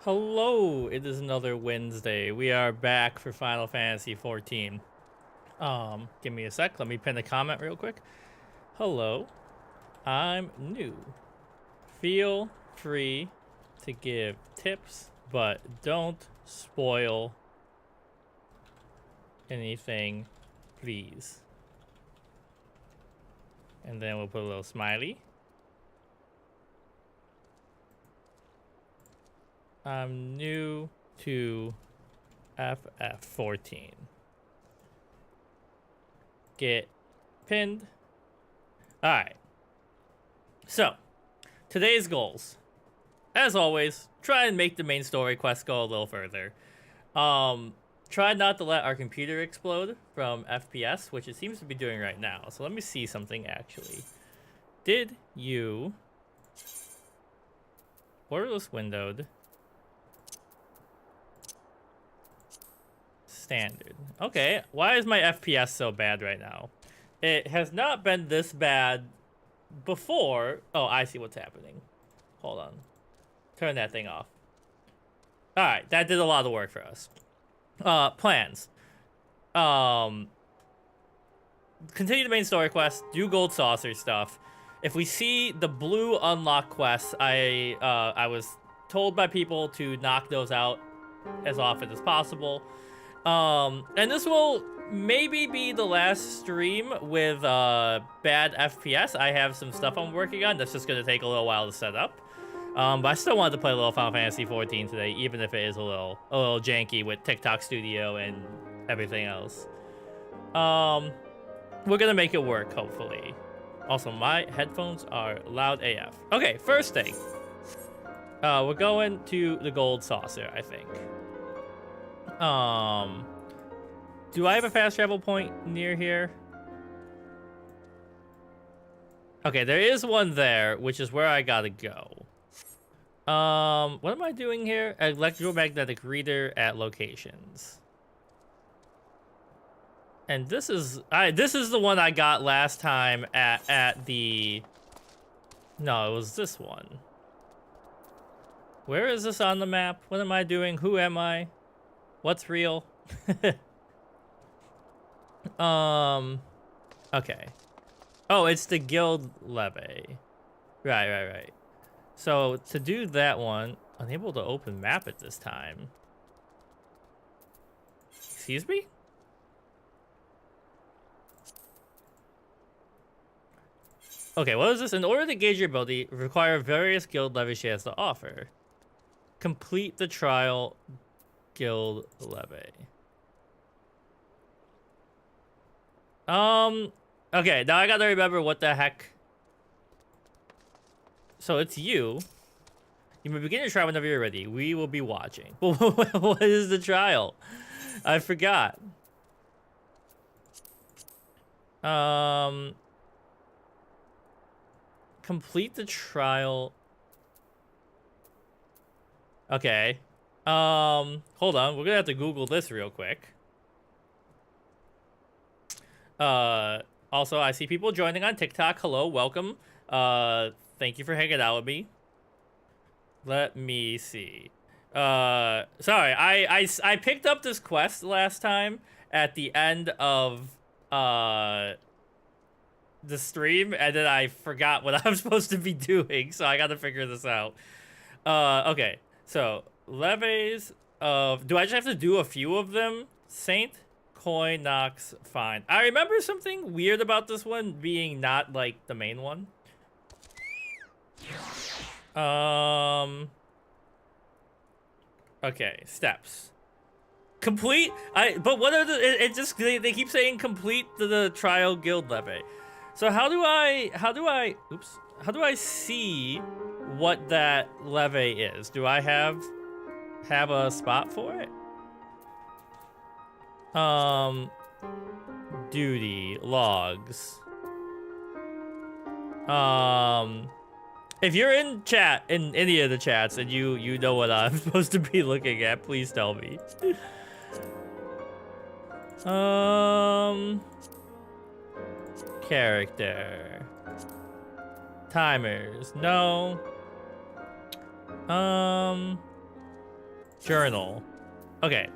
Hello, it is another Wednesday. We are back for Final Fantasy XIV. Give me a sec. Let me pin a comment real quick. Hello, I'm new. Feel free to give tips, but don't spoil anything, please. And then we'll put a little smiley. I'm new to FF14. Get pinned. Alright. So, today's goals. As always, try and make the main story quest go a little further. Try not to let our computer explode from FPS, which it seems to be doing right now. So let me see something actually. Did you... Borderless windowed. Standard. Okay, why is my FPS so bad right now? It has not been this bad before. Oh, I see what's happening. Hold on. Turn that thing off. Alright, that did a lot of work for us. Plans. Continue the main story quest, do gold saucer stuff. If we see the blue unlock quests, I was told by people to knock those out as often as possible. And this will maybe be the last stream with bad FPS. I have some stuff I'm working on that's just gonna take a little while to set up. But I still wanted to play a little Final Fantasy XIV today, even if it is a little janky with TikTok Studio and everything else. We're gonna make it work, hopefully. Also, my headphones are loud AF. Okay, first thing. We're going to the gold saucer, I think. Do I have a fast travel point near here? Okay, there is one there, which is where I gotta go. What am I doing here? Electromagnetic reader at locations. And this is the one I got last time at the... No, it was this one. Where is this on the map? What am I doing? Who am I? What's real? Okay. Oh, it's the guild levy. Right. So, to do that one, unable to open map at this time. Excuse me? Okay, what is this? In order to gauge your ability, require various guild levies she has to offer. Complete the trial guild levy. Okay, now I gotta remember what the heck. So it's you. You may begin your trial whenever you're ready. We will be watching. What is the trial? I forgot. Complete the trial. Okay. Hold on. We're gonna have to Google this real quick. Also, I see people joining on TikTok. Hello, welcome. Thank you for hanging out with me. Let me see. Sorry, I picked up this quest last time at the end of, the stream, and then I forgot what I'm supposed to be doing, so I gotta figure this out. Okay, so, levies of... Do I just have to do a few of them? Saint... Coin, Nox, fine. I remember something weird about this one being not, like, the main one. Okay, steps. Complete... But what are the... It just... They keep saying complete the trial guild levy. So how do I... Oops. How do I see what that levy is? Do I have a spot for it? Duty, logs. If you're in chat, in any of the chats, and you know what I'm supposed to be looking at, please tell me. Character. Timers, no. Journal. Okay.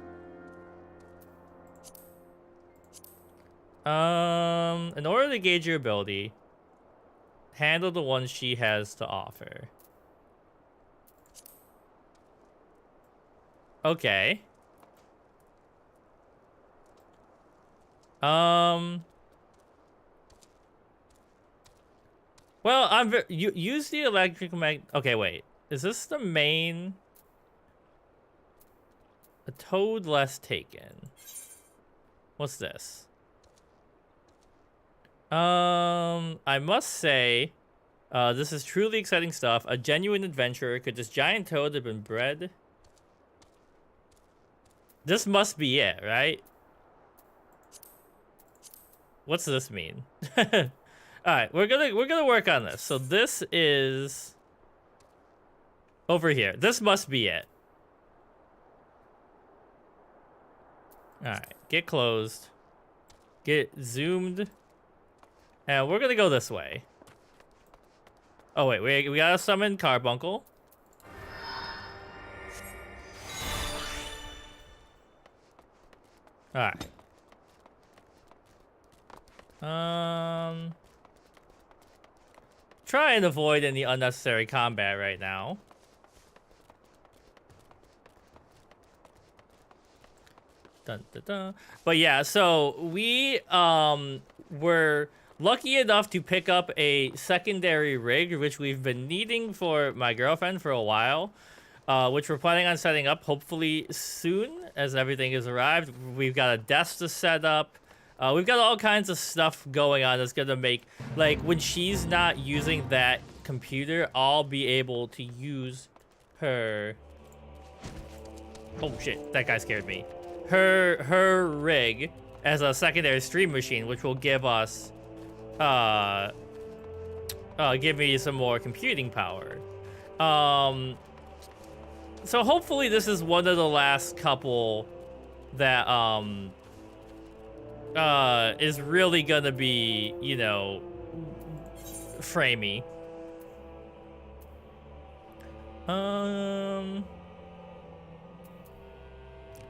In order to gauge your ability, handle the ones she has to offer. Okay. Well, use the electric mag. Okay, wait. Is this the main? A toad less taken. What's this? I must say, this is truly exciting stuff. A genuine adventurer. Could this giant toad have been bred? This must be it, right? What's this mean? All right, we're gonna work on this. So this is over here. This must be it. All right, get closed, get zoomed, and we're gonna go this way. Oh wait, we gotta summon Carbuncle. All right. Try and avoid any unnecessary combat right now. Dun, dun, dun. But yeah, so we were lucky enough to pick up a secondary rig, which we've been needing for my girlfriend for a while, which we're planning on setting up hopefully soon as everything has arrived. We've got a desk to set up. We've got all kinds of stuff going on that's gonna make, like, when she's not using that computer, I'll be able to use her. Oh shit, that guy scared me. Her rig as a secondary stream machine, which will give us, give me some more computing power. So hopefully this is one of the last couple that, is really gonna be, you know, framey.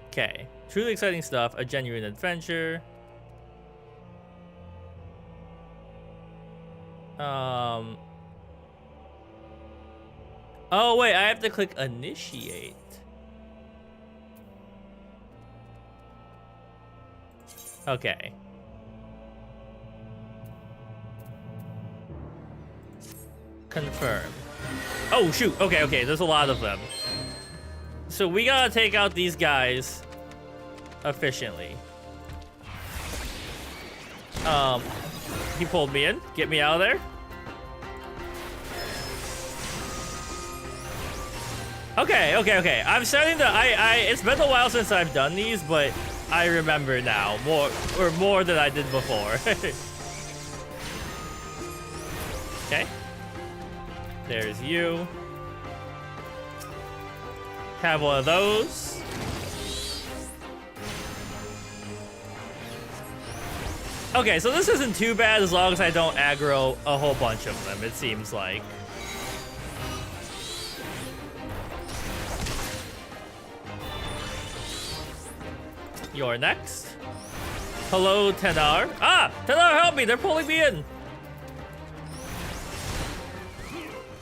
Okay. Truly exciting stuff. A genuine adventure. Oh wait, I have to click initiate. Okay. Confirm. Oh shoot. Okay. There's a lot of them. So we gotta take out these guys efficiently. He pulled me in. Get me out of there. Okay. I'm starting to. It's been a while since I've done these, but I remember now more than I did before. Okay. There's you. Have one of those. Okay, so this isn't too bad as long as I don't aggro a whole bunch of them, it seems like. You're next. Hello, Tenar. Ah! Tenar, help me! They're pulling me in!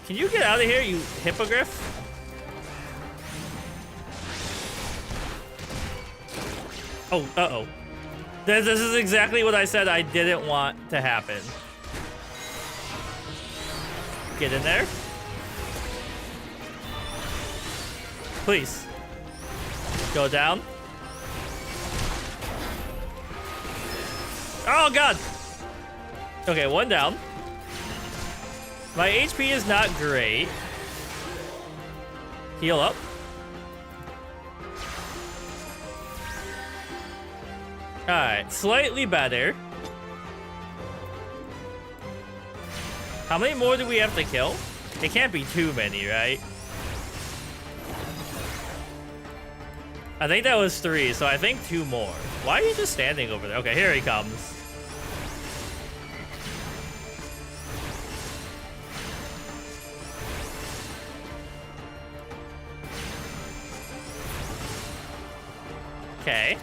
Can you get out of here, you hippogriff? Oh, uh-oh. This is exactly what I said I didn't want to happen. Get in there. Please. Go down. Oh, God. Okay, one down. My HP is not great. Heal up. Alright, slightly better. How many more do we have to kill? It can't be too many, right? I think that was 3, so I think 2 more. Why are you just standing over there? Okay, here he comes. Okay.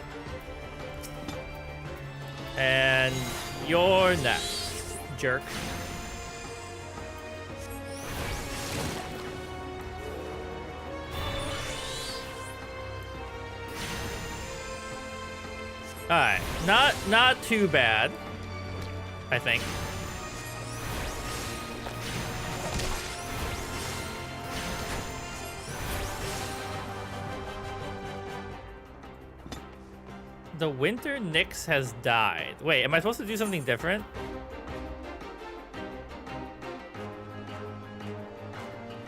And you're next, jerk. All right, not too bad, I think. The winter Nyx has died. Wait, am I supposed to do something different?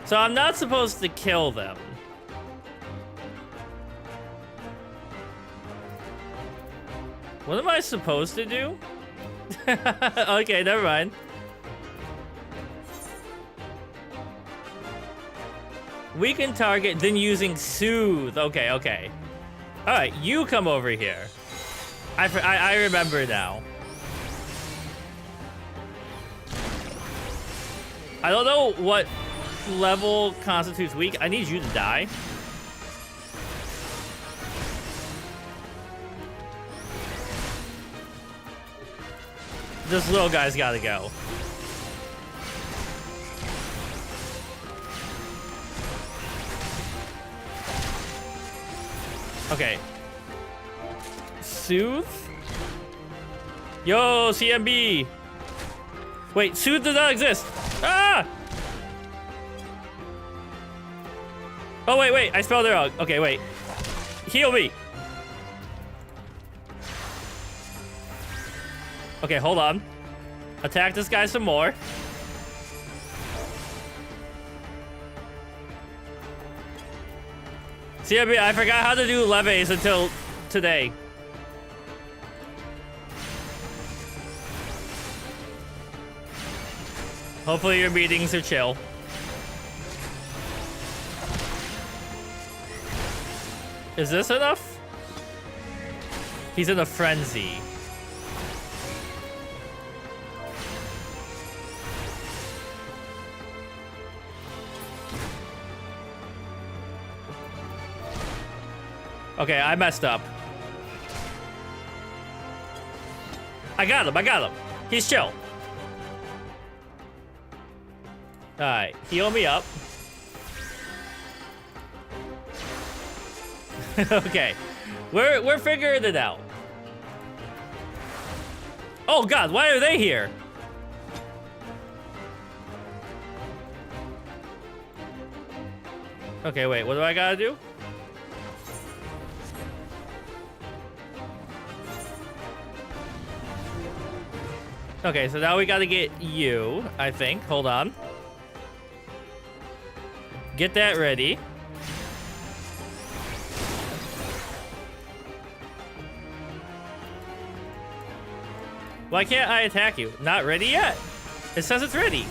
So I'm not supposed to kill them. What am I supposed to do? Okay, never mind. Weaken target, then using soothe. Okay, okay. All right, you come over here. I remember now. I don't know what level constitutes weak. I need you to die. This little guy's gotta go. Okay. Soothe? Yo, CMB! Wait, Soothe does not exist! Ah! Oh, wait, I spelled it wrong. Okay, wait. Heal me! Okay, hold on. Attack this guy some more. CMB, I forgot how to do leves until today. Hopefully your meetings are chill. Is this enough? He's in a frenzy. Okay, I messed up. I got him. He's chill. Alright, heal me up. Okay. We're figuring it out. Oh god, why are they here? Okay, wait, what do I gotta do? Okay, so now we gotta get you, I think. Hold on. Get that ready. Why can't I attack you? Not ready yet. It says it's ready.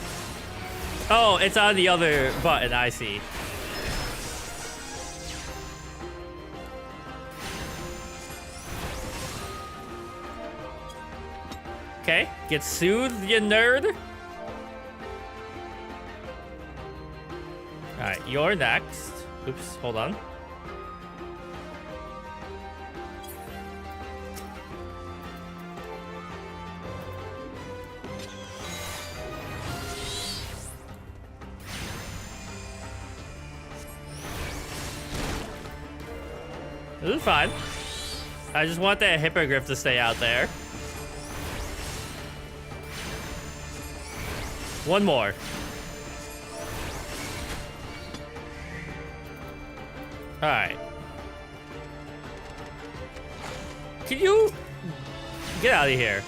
Oh, it's on the other button, I see. Okay, get soothed, you nerd. Alright, you're next. Oops, hold on. This is fine. I just want that hippogriff to stay out there. One more. All right. Can you get out of here?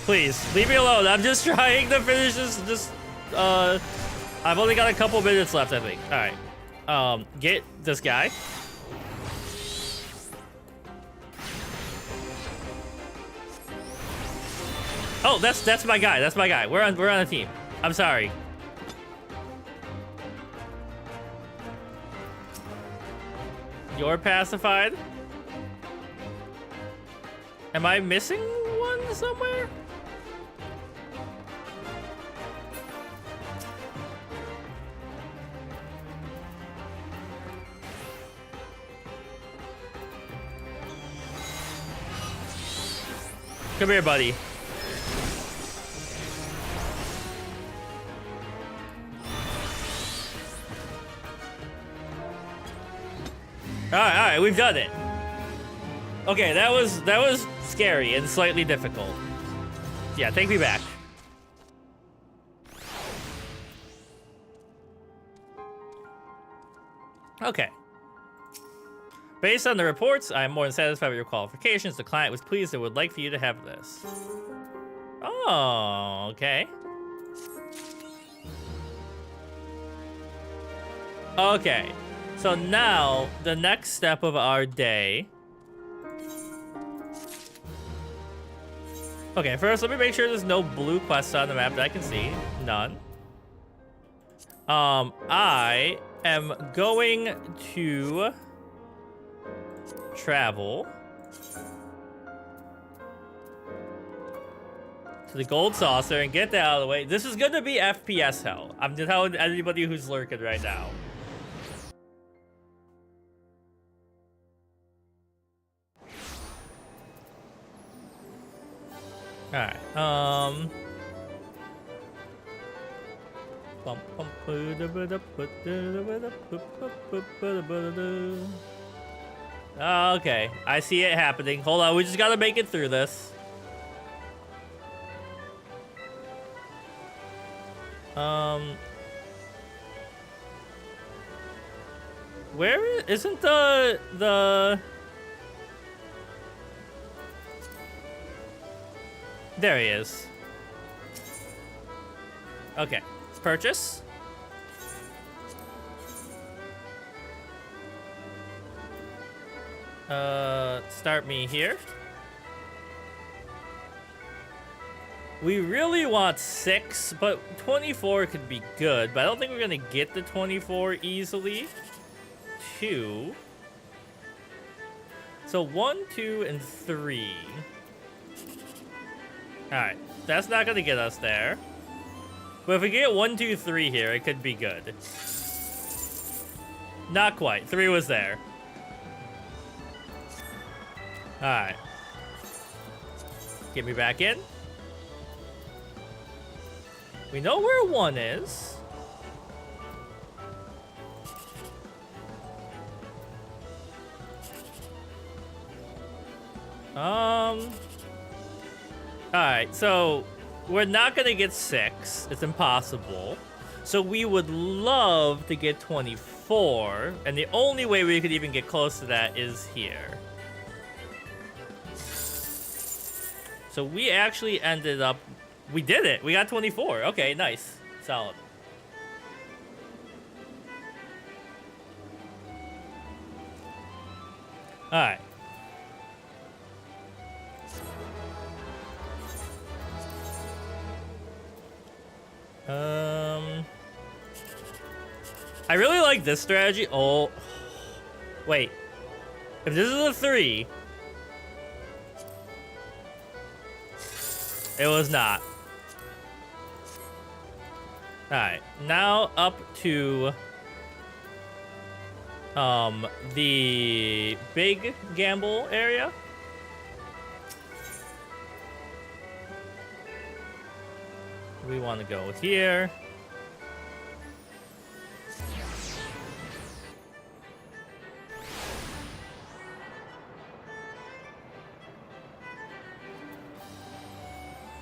Please, leave me alone. I'm just trying to finish this. I've only got a couple minutes left, I think. All right. Get this guy. Oh, that's my guy. That's my guy. We're on a team. I'm sorry. You're pacified. Am I missing one somewhere? Come here, buddy. All right, we've done it. Okay, that was scary and slightly difficult. Yeah, take me back. Okay. Based on the reports, I am more than satisfied with your qualifications. The client was pleased and would like for you to have this. Oh, okay. Okay. So now, the next step of our day. Okay, first let me make sure there's no blue quests on the map that I can see. None. I am going to travel to the gold saucer and get that out of the way. This is gonna be FPS hell. I'm just telling anybody who's lurking right now. Alright, okay, I see it happening. Hold on, we just gotta make it through this. Where isn't the There he is. Okay, let's purchase. Start me here. We really want 6, but 24 could be good, but I don't think we're gonna get the 24 easily. 2. So 1, 2, and 3. Alright, that's not gonna get us there. But if we get 1, 2, 3 here, it could be good. Not quite. 3 was there. Alright. Get me back in. We know where 1 is. Alright, so we're not gonna get 6. It's impossible. So we would love to get 24, and the only way we could even get close to that is here. So we actually ended up... We did it! We got 24. Okay, nice. Solid. Alright. I really like this strategy. Oh. Wait. If this is a 3... It was not. Alright, now up to the big gamble area. We want to go here.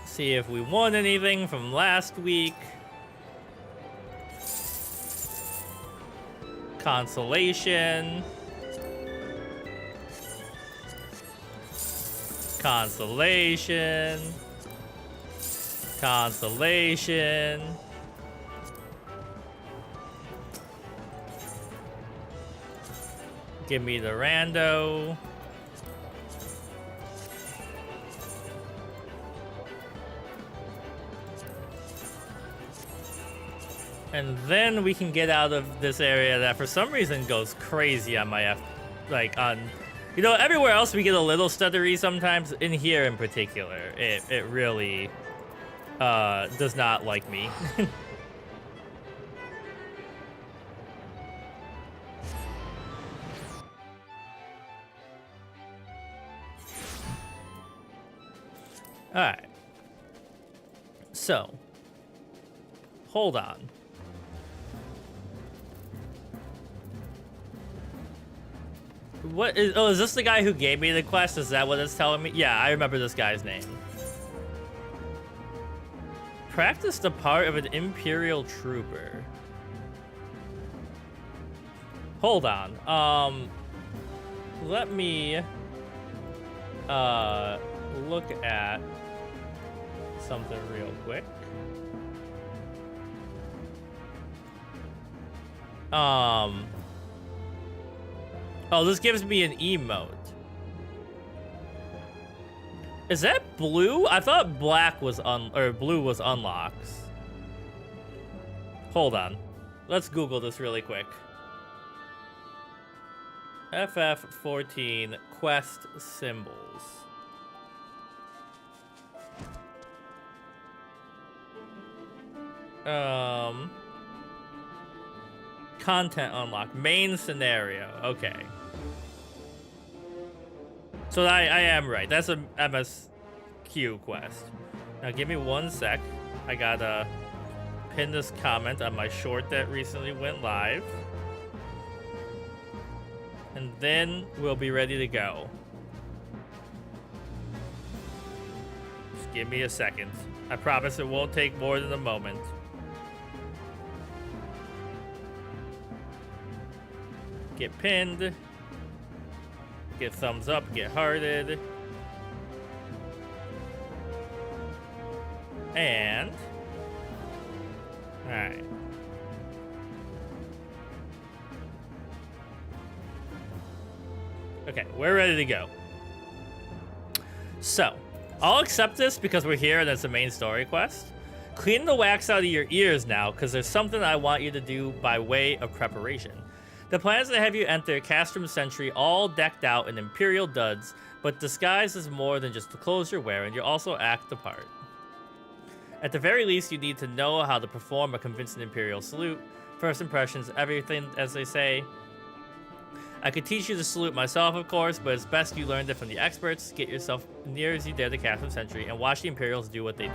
See if we won anything from last week. Consolation. Consolation. Consolation. Give me the rando. And then we can get out of this area that for some reason goes crazy on my like on, you know, everywhere else we get a little stuttery sometimes. In here in particular, it really does not like me. All right. So, hold on. What is, oh, is this the guy who gave me the quest? Is that what it's telling me? Yeah, I remember this guy's name. Practice the part of an Imperial trooper. Hold on. Let me look at something real quick. Oh, this gives me an emote. Is that blue? I thought black was blue was unlocks. Hold on. Let's Google this really quick. FF14 quest symbols. Content unlock. Main scenario. Okay. So I am right. That's a MSQ quest. Now give me 1 sec. I gotta pin this comment on my short that recently went live. And then we'll be ready to go. Just give me a second. I promise it won't take more than a moment. Get pinned. Get thumbs up, get hearted. And alright. Okay, we're ready to go. So, I'll accept this because we're here and it's a main story quest. Clean the wax out of your ears now, because there's something I want you to do by way of preparation. The plan is to have you enter Castrum Sentry all decked out in Imperial duds, but disguise is more than just the clothes you're wearing, you also act the part. At the very least, you need to know how to perform a convincing Imperial salute. First impressions, everything, as they say. I could teach you to salute myself, of course, but it's best you learned it from the experts. Get yourself near as you dare to Castrum Sentry and watch the Imperials do what they do.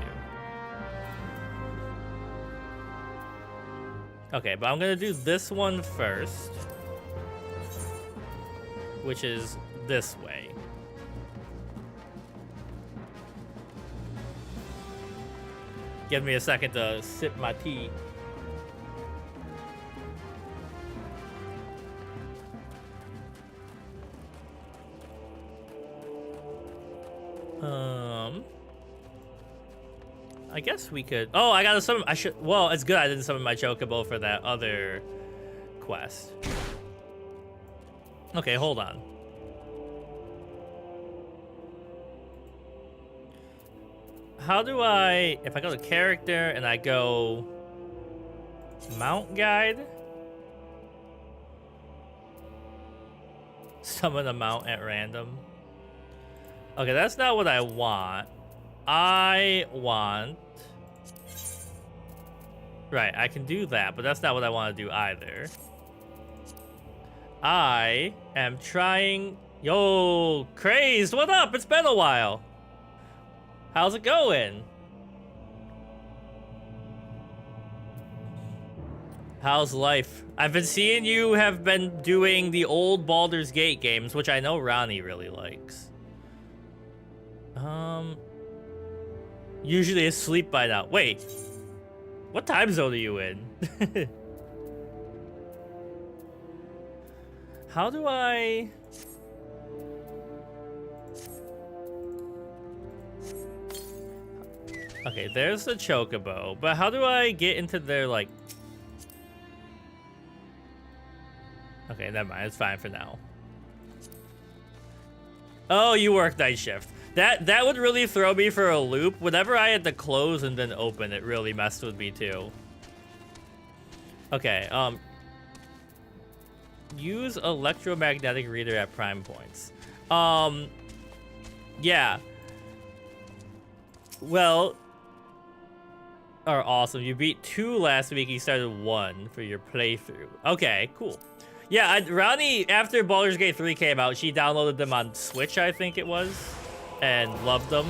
Okay, but I'm gonna do this one first, which is this way. Give me a second to sip my tea. I guess we could. Oh, I gotta summon. I should. Well, it's good I didn't summon my Chocobo for that other quest. Okay, hold on. How do I? If I go to character and I go mount guide, summon a mount at random. Okay, that's not what I want. I want... Right, I can do that, but that's not what I want to do either. I am trying... Yo, Crazed, what up? It's been a while. How's it going? How's life? I've been seeing you have been doing the old Baldur's Gate games, which I know Ronnie really likes. Usually asleep by now. Wait, what time zone are you in? How do I... Okay, there's the Chocobo, but how do I get into their, like... Okay, never mind, it's fine for now. Oh, you work night shift. That would really throw me for a loop. Whenever I had to close and then open, it really messed with me too. Okay, use electromagnetic reader at prime points. Yeah. Well, awesome. You beat 2 last week. You started 1 for your playthrough. Okay, cool. Yeah, Ronnie, after Baldur's Gate 3 came out, she downloaded them on Switch, I think it was, and loved them.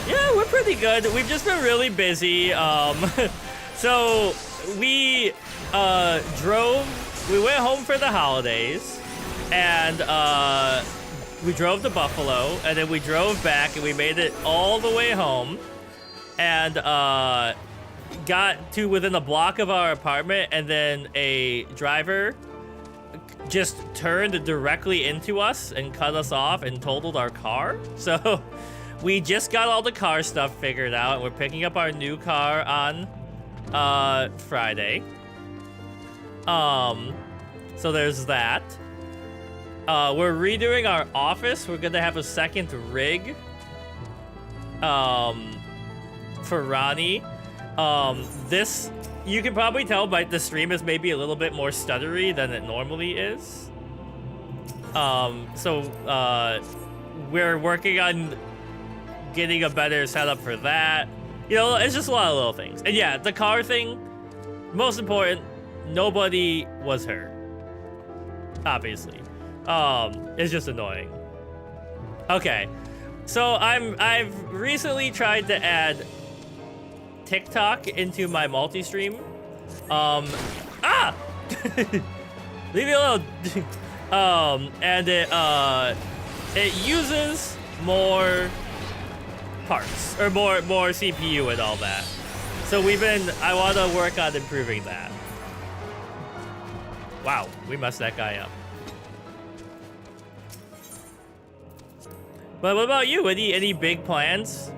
Yeah, we're pretty good. We've just been really busy. So we went home for the holidays, and we drove to Buffalo, and then we drove back, and we made it all the way home, and got to within a block of our apartment, and then a driver just turned directly into us and cut us off and totaled our car. So we just got all the car stuff figured out, and we're picking up our new car on Friday. So there's that. We're redoing our office. We're gonna have a second rig for Ronnie. This, you can probably tell by the stream is maybe a little bit more stuttery than it normally is. So we're working on getting a better setup for that. You know, it's just a lot of little things. And yeah, the car thing, most important, nobody was hurt. Obviously. It's just annoying. Okay. So I've recently tried to add TikTok into my multi-stream. Leave me alone. And it uses more parts, or more CPU and all that. So I want to work on improving that. Wow, we messed that guy up. But what about you? Any big plans?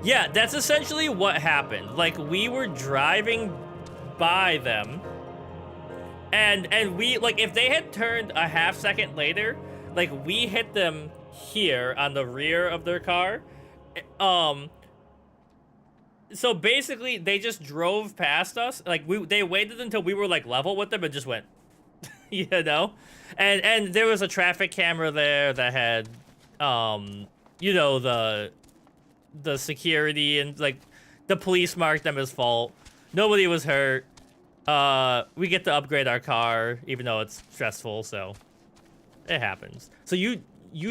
Yeah, that's essentially what happened. Like, we were driving by them, and we, like, if they had turned a half second later, like, we hit them here on the rear of their car. So basically, they just drove past us. Like, they waited until we were, like, level with them and just went, you know? And there was a traffic camera there that had, you know, the security, and, like, the police marked them as fault. Nobody was hurt. We get to upgrade our car, even though it's stressful, so it happens. So you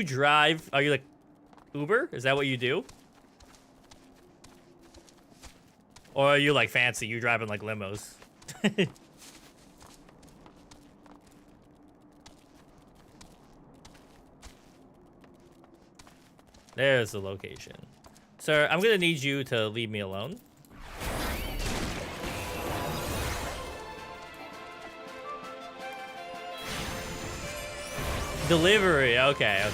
drive, are you like Uber? Is that what you do? Or are you like fancy? You driving like limos? There's the location. Sir, I'm gonna need you to leave me alone. Delivery, okay.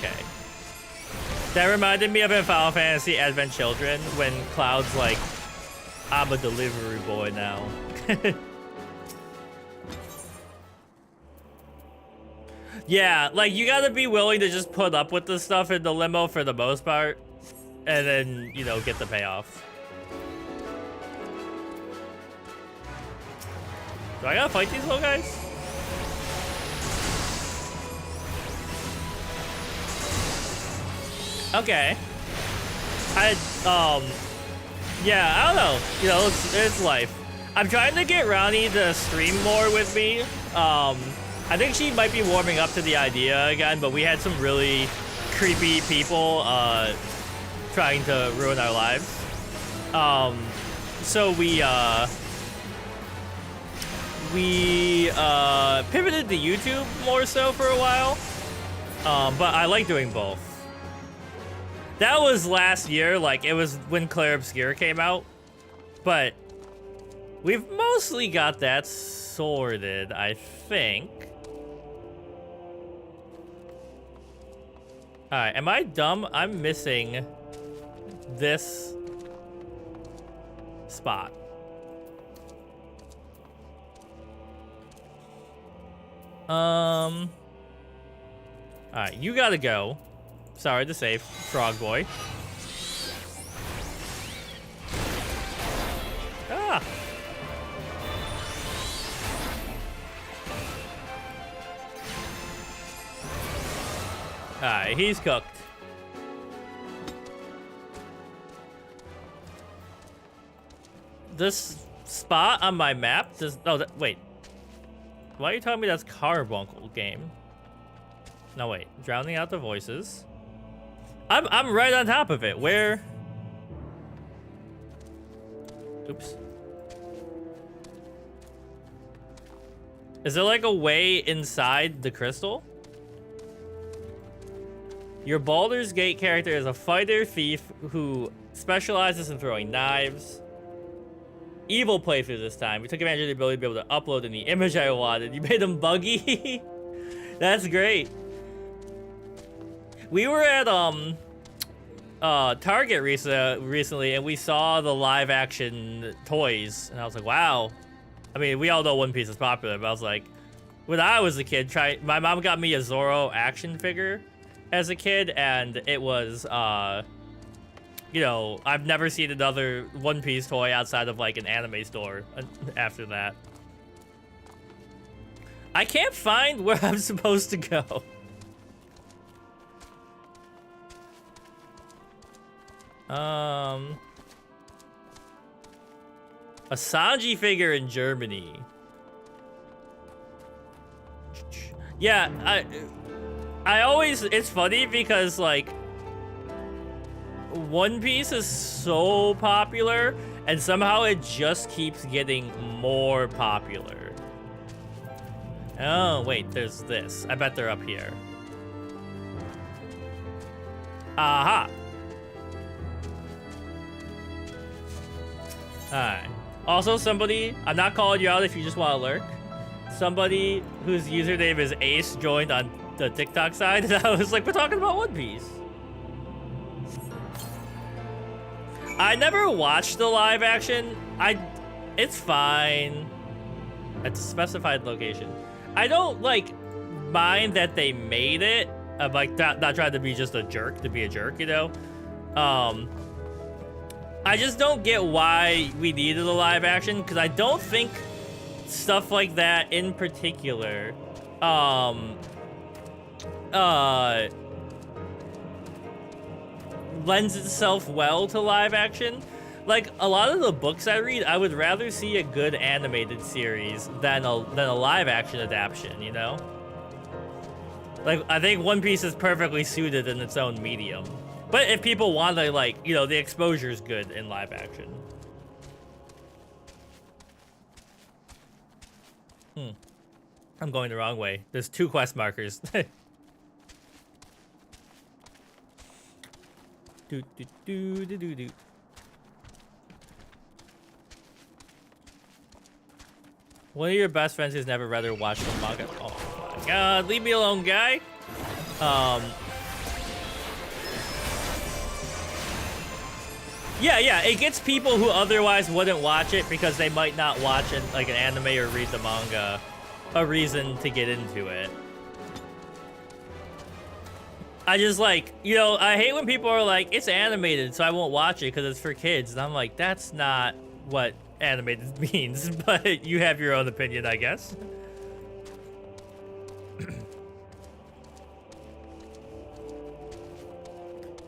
That reminded me of in Final Fantasy Advent Children when Cloud's like, I'm a delivery boy now. Yeah, like, you gotta be willing to just put up with the stuff in the limo for the most part, and then, you know, get the payoff. Do I gotta fight these little guys? Okay. Yeah, I don't know. You know, it's life. I'm trying to get Ronnie to stream more with me. I think she might be warming up to the idea again, but we had some really creepy people trying to ruin our lives. So we pivoted to YouTube more so for a while. But I like doing both. That was last year, like, it was when Claire Obscure came out. But we've mostly got that sorted, I think. Alright, am I dumb? I'm missing this spot. Alright, you gotta go. Sorry to say, Frog Boy. Alright, he's cooked. This spot on my map does... Oh, wait. Why are you telling me that's Carbuncle game? No, wait. Drowning out the voices. I'm right on top of it. Where? Oops. Is there like a way inside the crystal? Your Baldur's Gate character is a fighter thief who specializes in throwing knives. Evil playthrough this time. We took advantage of the ability to be able to upload any image I wanted. You made him buggy? That's great. We were at Target recently, and we saw the live action toys, and I was like, wow. I mean, we all know One Piece is popular, but I was like, when I was a kid, my mom got me a Zoro action figure as a kid, and it was you know, I've never seen another One Piece toy outside of like an anime store after that. I can't find where I'm supposed to go. A Sanji figure in Germany. Yeah, I always, it's funny because like One Piece is so popular and somehow it just keeps getting more popular. Oh, wait, there's this. I bet they're up here. Aha. Alright. Also, somebody, I'm not calling you out if you just want to lurk. Somebody whose username is Ace joined on the TikTok side, and I was like, we're talking about One Piece. I never watched the live action. It's fine. At a specified location. I don't, like, mind that they made it. I'm, like, not trying to be just a jerk to be a jerk, you know? I just don't get why we needed a live action, because I don't think stuff like that in particular, lends itself well to live action. Like, a lot of the books I read, I would rather see a good animated series than a live action adaptation, you know? Like, I think One Piece is perfectly suited in its own medium. But if people want to, like, you know, the exposure's good in live action. I'm going the wrong way. There's 2 quest markers. Do. One of your best friends has never read or watched the manga. Oh my god, leave me alone, guy. Yeah, it gets people who otherwise wouldn't watch it because they might not watch it, like an anime or read the manga, a reason to get into it. I just, like, you know, I hate when people are like, it's animated, so I won't watch it because it's for kids. And I'm like, that's not what animated means, but you have your own opinion, I guess.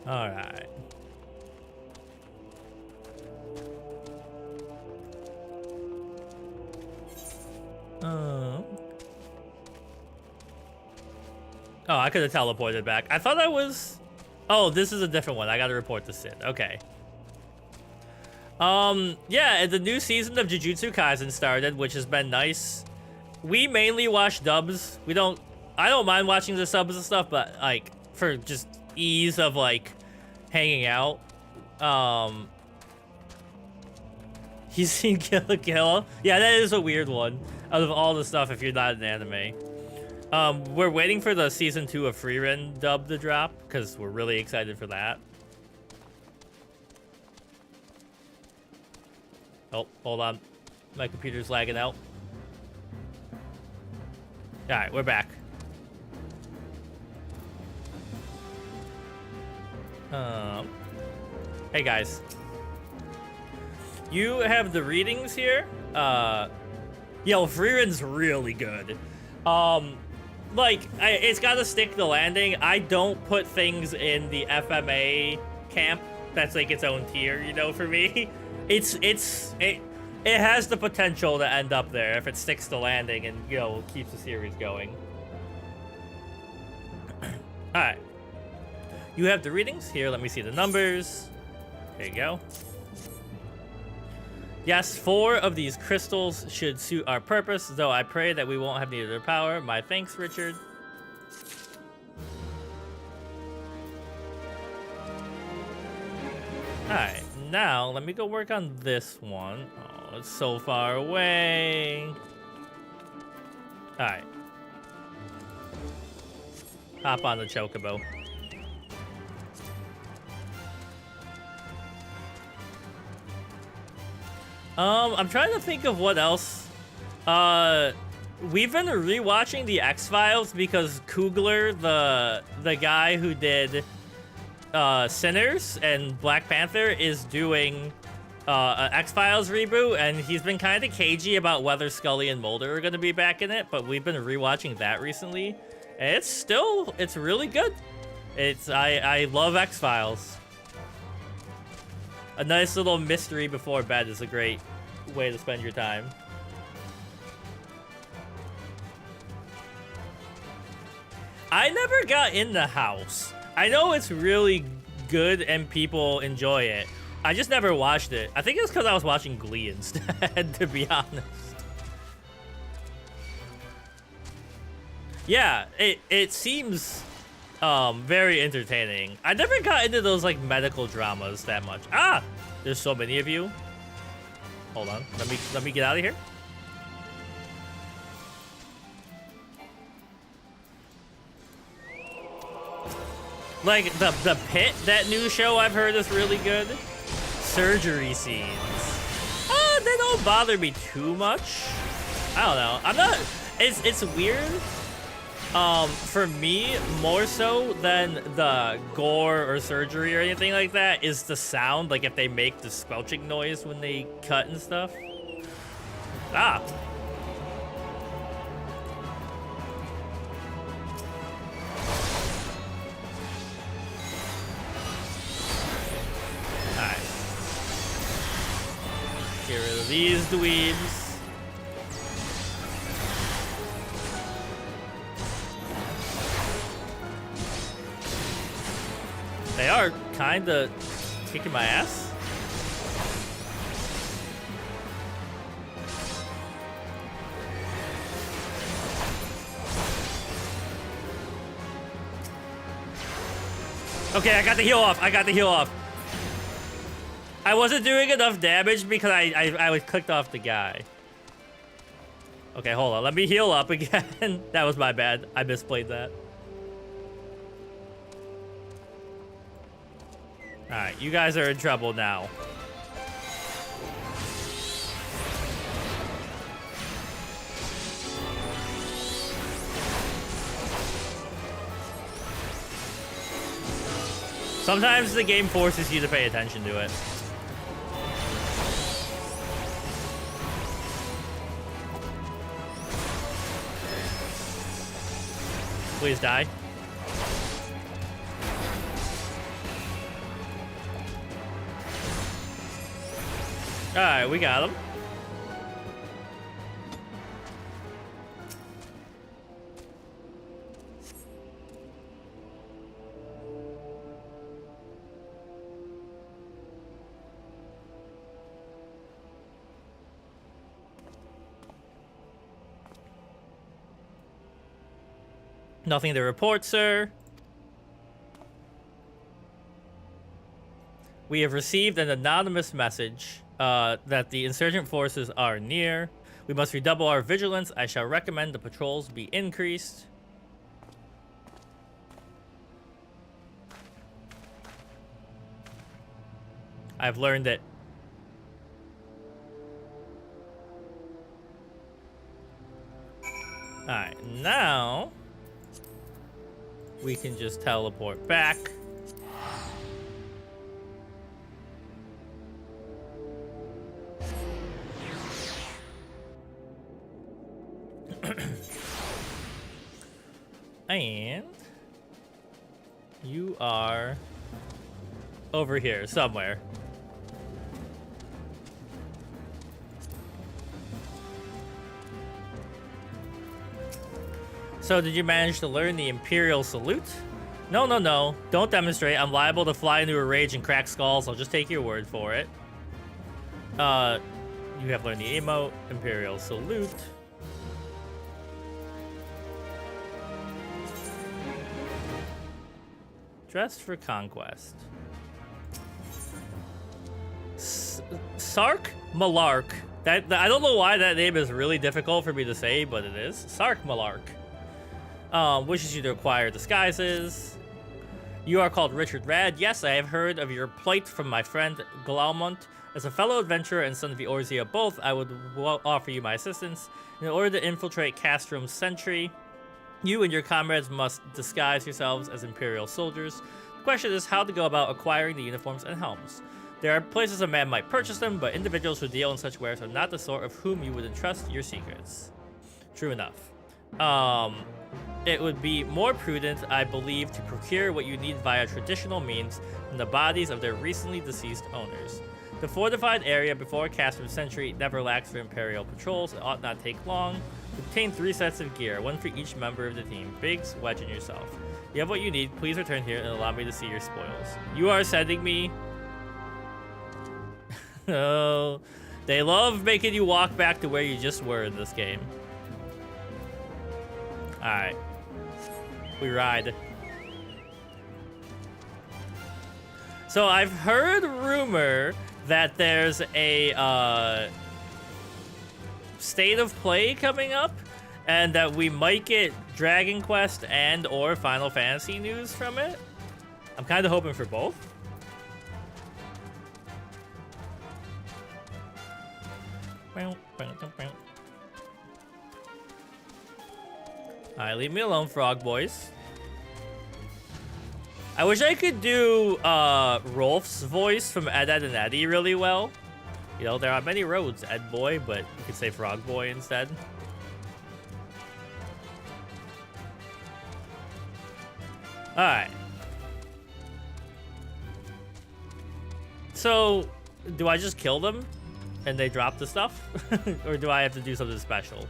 All right. Oh, I could have teleported back. I thought I was... Oh, this is a different one. I gotta report this in. Okay. Yeah, the new season of Jujutsu Kaisen started, which has been nice. We mainly watch dubs. I don't mind watching the subs and stuff, but, like, for just ease of, like, hanging out. He's seen Kill la Kill? Yeah, that is a weird one. Out of all the stuff, if you're not an anime. We're waiting for the season 2 of Frieren dub to drop, because we're really excited for that. Oh, hold on. My computer's lagging out. Alright, we're back. Hey guys. You have the readings here? Yo, Frieren's really good. like, it's got to stick the landing. I don't put things in the FMA camp. That's like its own tier, you know, for me. It has the potential to end up there if it sticks the landing and, you know, keeps the series going. All right. You have the readings. Here, let me see the numbers. There you go. Yes, 4 of these crystals should suit our purpose, though I pray that we won't have needed their power. My thanks, Richard. Alright, now let me go work on this one. Oh, it's so far away. Alright. Hop on the chocobo. I'm trying to think of what else. We've been rewatching the X-Files because Coogler, the guy who did Sinners and Black Panther, is doing an X-Files reboot, and he's been kind of cagey about whether Scully and Mulder are going to be back in it, but we've been rewatching that recently, and it's really good. I love X-Files. A nice little mystery before bed is a great way to spend your time. I never got in the house. I know it's really good and people enjoy it. I just never watched it. I think it's because I was watching Glee instead, to be honest. Yeah, it seems very entertaining. I never got into those like medical dramas that much. Ah, there's so many of you. Hold on, let me get out of here. Like the Pit, that new show I've heard is really good. Surgery scenes. They don't bother me too much. I don't know. I'm not. It's weird. For me, more so than the gore or surgery or anything like that, is the sound. Like if they make the squelching noise when they cut and stuff. Ah. Alright. Get rid of these dweebs. They are kind of kicking my ass. Okay, I got the heal off. I wasn't doing enough damage because I was clicked off the guy. Okay, hold on. Let me heal up again. That was my bad. I misplayed that. Alright, you guys are in trouble now. Sometimes the game forces you to pay attention to it. Please die. Alright, we got him. Nothing to report, sir. We have received an anonymous message that the insurgent forces are near. We must redouble our vigilance. I shall recommend the patrols be increased. I've learned it. Alright, now we can just teleport back. And you are over here somewhere. So did you manage to learn the Imperial Salute? No, no, no. Don't demonstrate. I'm liable to fly into a rage and crack skulls. I'll just take your word for it. You have learned the emote, Imperial Salute. Dressed for conquest. Sark Malark. That I don't know why that name is really difficult for me to say, but it is. Sark Malark. Wishes you to acquire disguises. You are called Richard Rad. Yes, I have heard of your plight from my friend Glaumont. As a fellow adventurer and son of Eorzea both, I would offer you my assistance. In order to infiltrate Castrom's sentry, you and your comrades must disguise yourselves as Imperial soldiers. The question is how to go about acquiring the uniforms and helms. There are places a man might purchase them, but individuals who deal in such wares are not the sort of whom you would entrust your secrets. True enough. It would be more prudent, I believe, to procure what you need via traditional means from the bodies of their recently deceased owners. The fortified area before Castrom's sentry never lacks for Imperial patrols. It ought not take long. Obtain 3 sets of gear, 1 for each member of the team. Biggs, Wedge, and yourself. You have what you need. Please return here and allow me to see your spoils. You are sending me... Oh, they love making you walk back to where you just were in this game. Alright. We ride. So I've heard rumor that there's a state of play coming up, and that we might get Dragon Quest and or Final Fantasy news from it. I'm kind of hoping for both. Alright, leave me alone, frog boys. I wish I could do Rolf's voice from Ed, Edd and Eddy really well. You know, there are many roads, Ed Boy, but you could say Frog Boy instead. Alright. So, do I just kill them and they drop the stuff? Or do I have to do something special?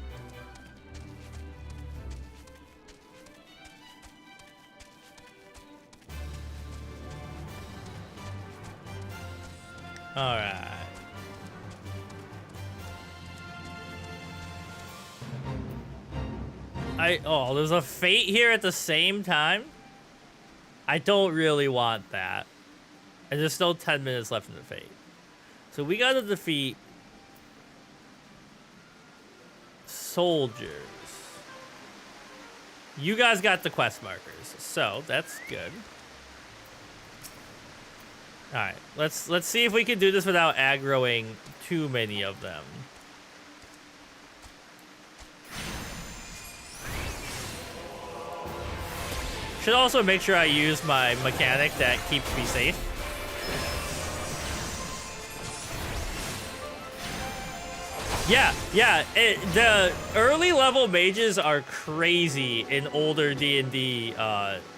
Alright. Oh, there's a fate here at the same time? I don't really want that. And there's still 10 minutes left in the fate. So we gotta defeat soldiers. You guys got the quest markers, so that's good. Alright, let's see if we can do this without aggroing too many of them. Should also make sure I use my mechanic that keeps me safe. Yeah, the early level mages are crazy in older D&D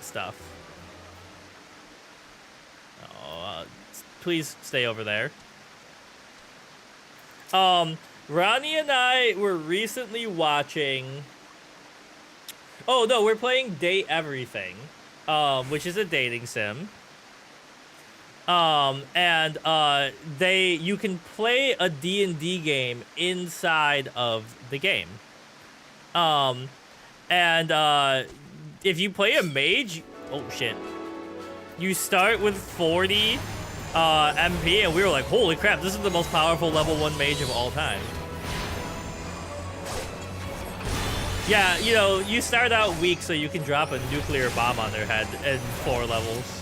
stuff. Please stay over there. Ronnie and I were recently watching... Oh, no, we're playing Date Everything, which is a dating sim. You can play a D&D game inside of the game. If you play a mage... Oh, shit. You start with 40... MP, and we were like, holy crap, this is the most powerful level 1 mage of all time. Yeah, you know, you start out weak so you can drop a nuclear bomb on their head in 4 levels.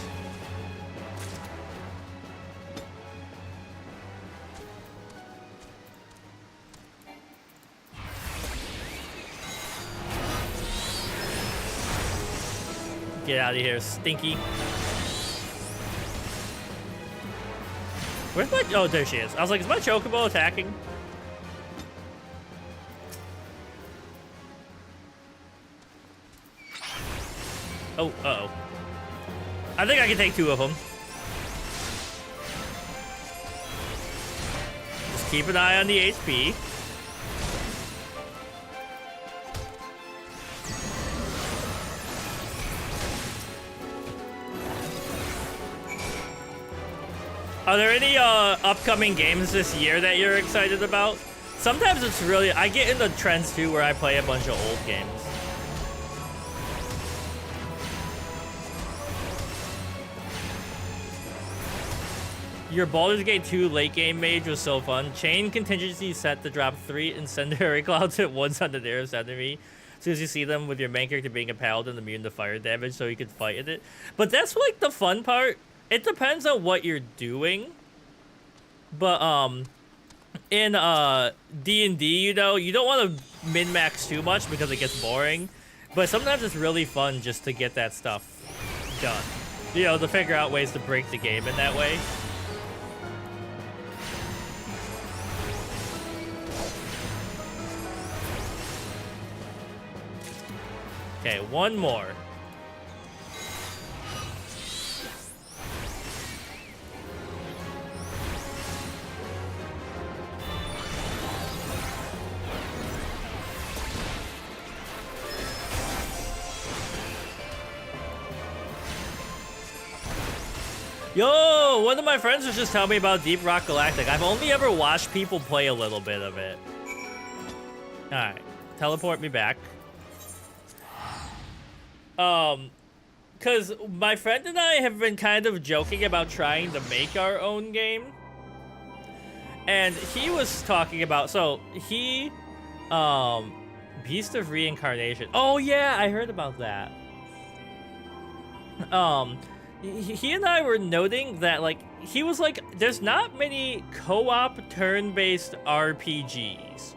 Get out of here, Stinky. Where's my... Oh, there she is. I was like, is my chocobo attacking? Oh, uh-oh. I think I can take 2 of them. Just keep an eye on the HP. Are there any upcoming games this year that you're excited about? Sometimes it's really... I get into trends too where I play a bunch of old games. Your Baldur's Gate 2 late game mage was so fun. Chain contingency set to drop 3 incendiary clouds at once on the nearest enemy. As soon as you see them with your main character being a paladin immune to fire damage so you can fight in it. But that's like the fun part. It depends on what you're doing. But in D&D, you know, you don't want to min-max too much because it gets boring. But sometimes it's really fun just to get that stuff done. You know, to figure out ways to break the game in that way. Okay, one more. Yo, one of my friends was just telling me about Deep Rock Galactic. I've only ever watched people play a little bit of it. Alright, teleport me back. Because my friend and I have been kind of joking about trying to make our own game. And he was talking about, so he, Beast of Reincarnation. Oh yeah, I heard about that. He and I were noting that, like, he was like, there's not many co-op turn-based RPGs.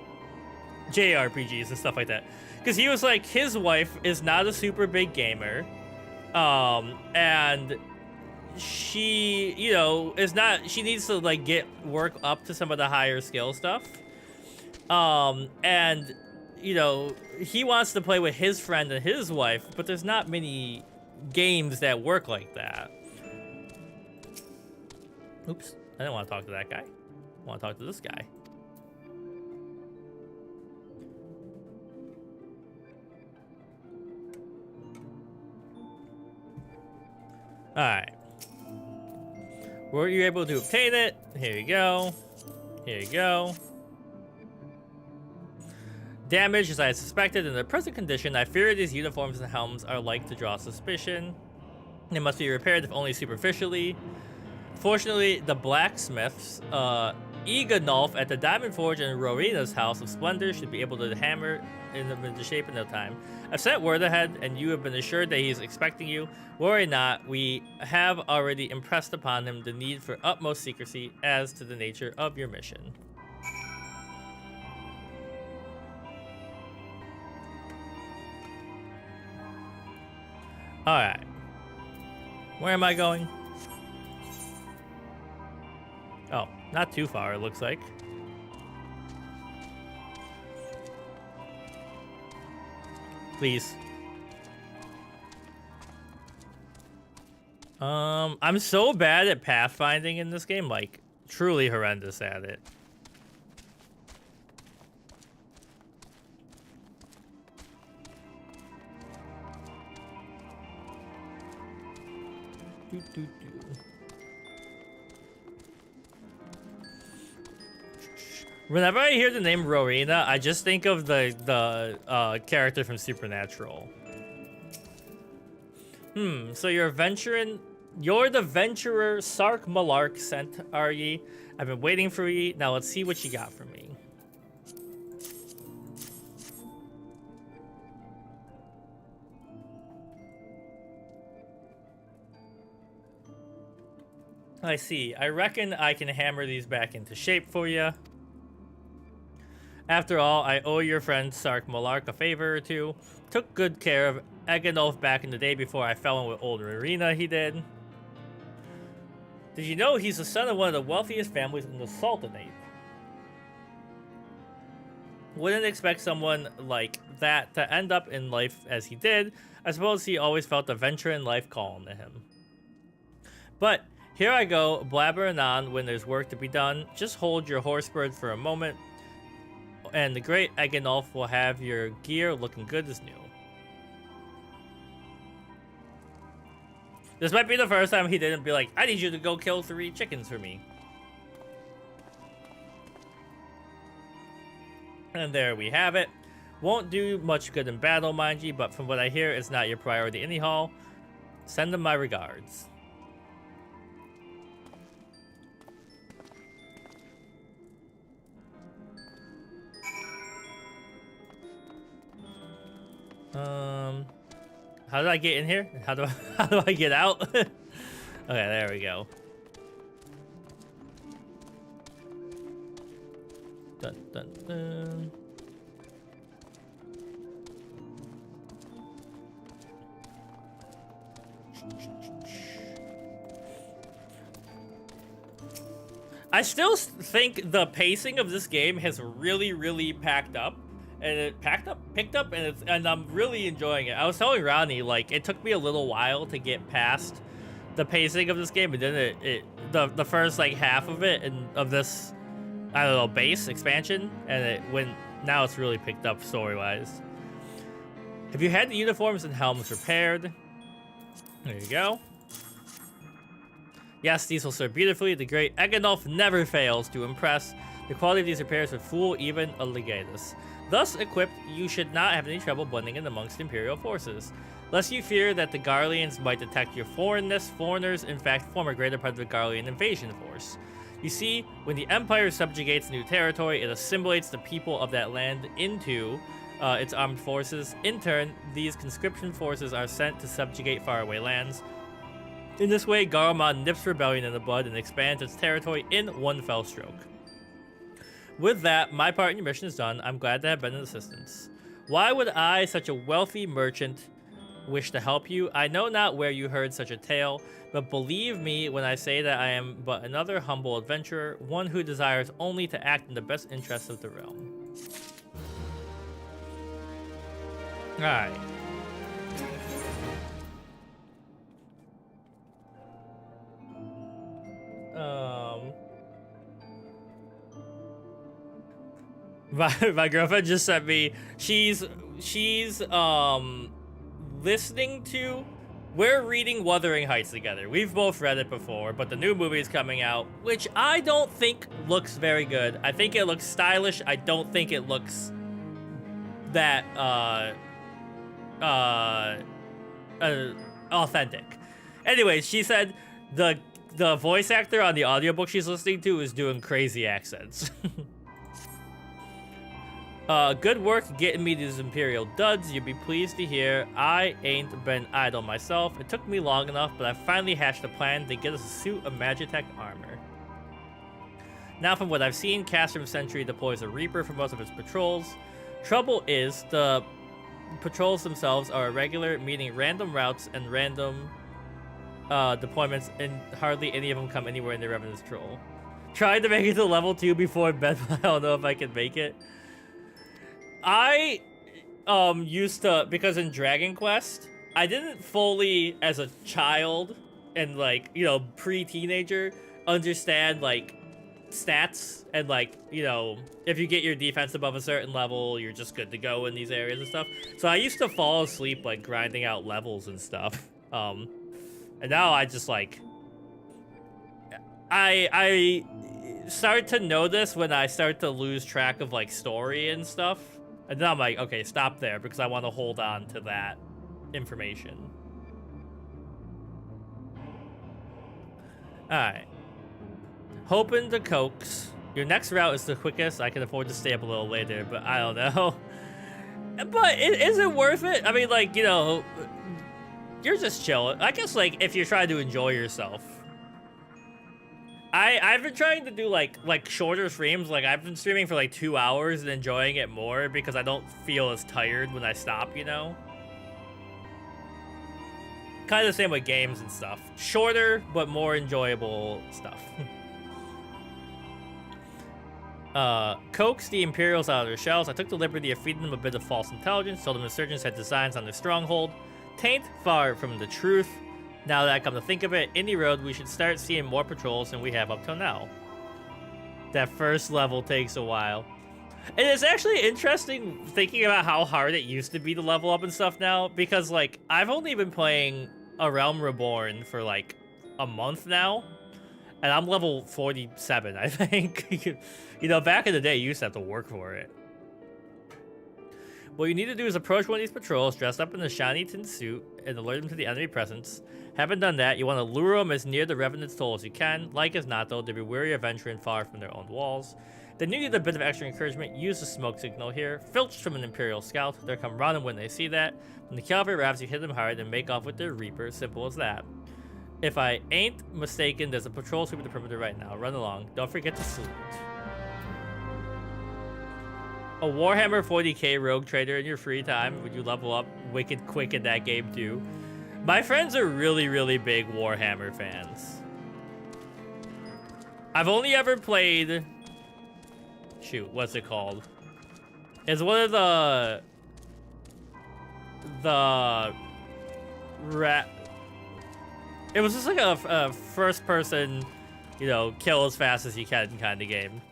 JRPGs and stuff like that. Because he was like, his wife is not a super big gamer. And she, you know, is not, she needs to, like, work up to some of the higher skill stuff. And, you know, he wants to play with his friend and his wife, but there's not many games that work like that. Oops, I didn't want to talk to that guy. I want to talk to this guy. Alright. Were you able to obtain it? Here you go. Here you go. Damage, as I had suspected. In the present condition, I fear these uniforms and helms are like to draw suspicion. They must be repaired, if only superficially. Fortunately, the blacksmiths, Eganulf at the Diamond Forge and Rorena's House of Splendor should be able to hammer them into shape in no time. I've sent word ahead, and you have been assured that he is expecting you. Worry not, we have already impressed upon him the need for utmost secrecy as to the nature of your mission. Alright. Where am I going? Oh, not too far, it looks like. Please. I'm so bad at pathfinding in this game, like, truly horrendous at it. Whenever I hear the name Rowena, I just think of the character from Supernatural. So you're the venturer Sark Malark sent, are ye? I've been waiting for ye. Now let's see what you got for me. I see. I reckon I can hammer these back into shape for you. After all, I owe your friend Sark Malark a favor or two. Took good care of Eganulf back in the day before I fell in with old Rowena, he did. Did you know he's the son of one of the wealthiest families in the Sultanate? Wouldn't expect someone like that to end up in life as he did. I suppose he always felt adventure in life calling to him. But here I go, blabbering on when there's work to be done. Just hold your horse bird for a moment, and the great Eganulf will have your gear looking good as new. This might be the first time he didn't be like, I need you to go kill 3 chickens for me. And there we have it. Won't do much good in battle, mind you, but from what I hear, it's not your priority anyhow. Send them my regards. How did I get in here? How do I get out? Okay, there we go. Dun, dun, dun. I still think the pacing of this game has really packed up. And it picked up, and I'm really enjoying it. I was telling Ronnie, like, it took me a little while to get past the pacing of this game, and then the first like half of it and of this, I don't know, base expansion, and now it's really picked up story-wise. Have you had the uniforms and helms repaired? There you go. Yes, these will serve beautifully. The great Eganulf never fails to impress. The quality of these repairs would fool even a legatus. Thus equipped, you should not have any trouble blending in amongst Imperial forces. Lest you fear that the Garleans might detect your foreignness, foreigners in fact form a greater part of the Garlean invasion force. You see, when the Empire subjugates new territory, it assimilates the people of that land into its armed forces. In turn, these conscription forces are sent to subjugate faraway lands. In this way, Garlemald nips rebellion in the bud and expands its territory in one fell stroke. With that, my part in your mission is done. I'm glad to have been of assistance. Why would I, such a wealthy merchant, wish to help you? I know not where you heard such a tale, but believe me when I say that I am but another humble adventurer, one who desires only to act in the best interests of the realm. Alright. My girlfriend just sent me, she's listening to, we're reading Wuthering Heights together. We've both read it before, but the new movie is coming out, which I don't think looks very good. I think it looks stylish. I don't think it looks that authentic. Anyways, she said the voice actor on the audiobook she's listening to is doing crazy accents. Good work getting me these Imperial duds. You'll be pleased to hear I ain't been idle myself. It took me long enough, but I finally hatched a plan to get us a suit of Magitech armor. Now, from what I've seen, Castrum Sentry deploys a Reaper for most of its patrols. Trouble is, the patrols themselves are irregular, meaning random routes and random deployments, and hardly any of them come anywhere in the Revenant's Troll. Tried to make it to level 2 before bed, but I don't know if I can make it. I used to, because in Dragon Quest, I didn't fully, as a child and like, you know, pre-teenager, understand like stats and like, you know, if you get your defense above a certain level, you're just good to go in these areas and stuff. So I used to fall asleep like grinding out levels and stuff. And now I just like, I start to notice when I start to lose track of like story and stuff. And then I'm like, okay, stop there, because I want to hold on to that information. Alright. Hoping to coax. Your next route is the quickest. I can afford to stay up a little later, but I don't know. But is it worth it? I mean, like, you know, you're just chilling. I guess, like, if you're trying to enjoy yourself. I've been trying to do like shorter streams. Like I've been streaming for like 2 hours and enjoying it more because I don't feel as tired when I stop, you know? Kind of the same with games and stuff. Shorter, but more enjoyable stuff. Coax the Imperials out of their shells. I took the liberty of feeding them a bit of false intelligence, told them insurgents had designs on their stronghold. taint far from the truth. Now that I come to think of it, Indie Road, we should start seeing more patrols than we have up till now. That first level takes a while. And it's actually interesting thinking about how hard it used to be to level up and stuff now, because like I've only been playing A Realm Reborn for like a month now, and I'm level 47, I think. You know, back in the day, you used to have to work for it. What you need to do is approach one of these patrols dressed up in a shiny tin suit and alert them to the enemy presence. Haven't done that, you want to lure them as near the Revenant's toll as you can. Like as not, though, they'll be wary of venturing far from their own walls. Then you need a bit of extra encouragement. Use the smoke signal here. Filched from an Imperial scout. They'll come running when they see that. When the cavalry arrives, you hit them hard and make off with their Reaper. Simple as that. If I ain't mistaken, there's a patrol sweeping the perimeter right now. Run along. Don't forget to salute. A Warhammer 40k rogue trader in your free time. Would you level up wicked quick in that game too? My friends are really, really big Warhammer fans. I've only ever played... Shoot, what's it called? It's one of the... It was just like a first-person, you know, kill as fast as you can kind of game.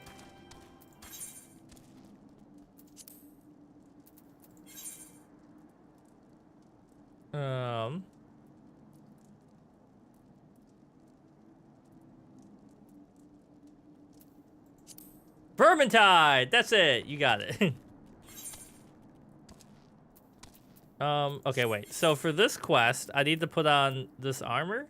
Vermintide! That's it! You got it. Okay, wait. So for this quest, I need to put on this armor?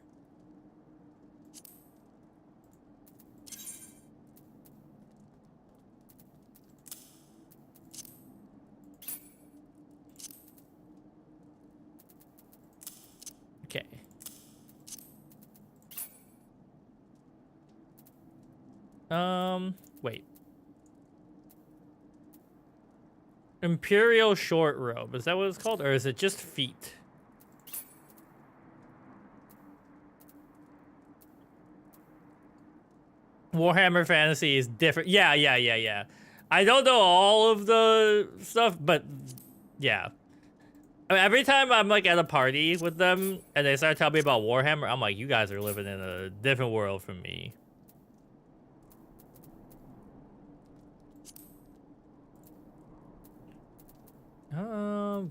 Okay. Wait. Imperial short robe. Is that what it's called? Or is it just feet? Warhammer Fantasy is different. Yeah. I don't know all of the stuff, but yeah. I mean, every time I'm like at a party with them and they start telling me about Warhammer, I'm like, you guys are living in a different world from me.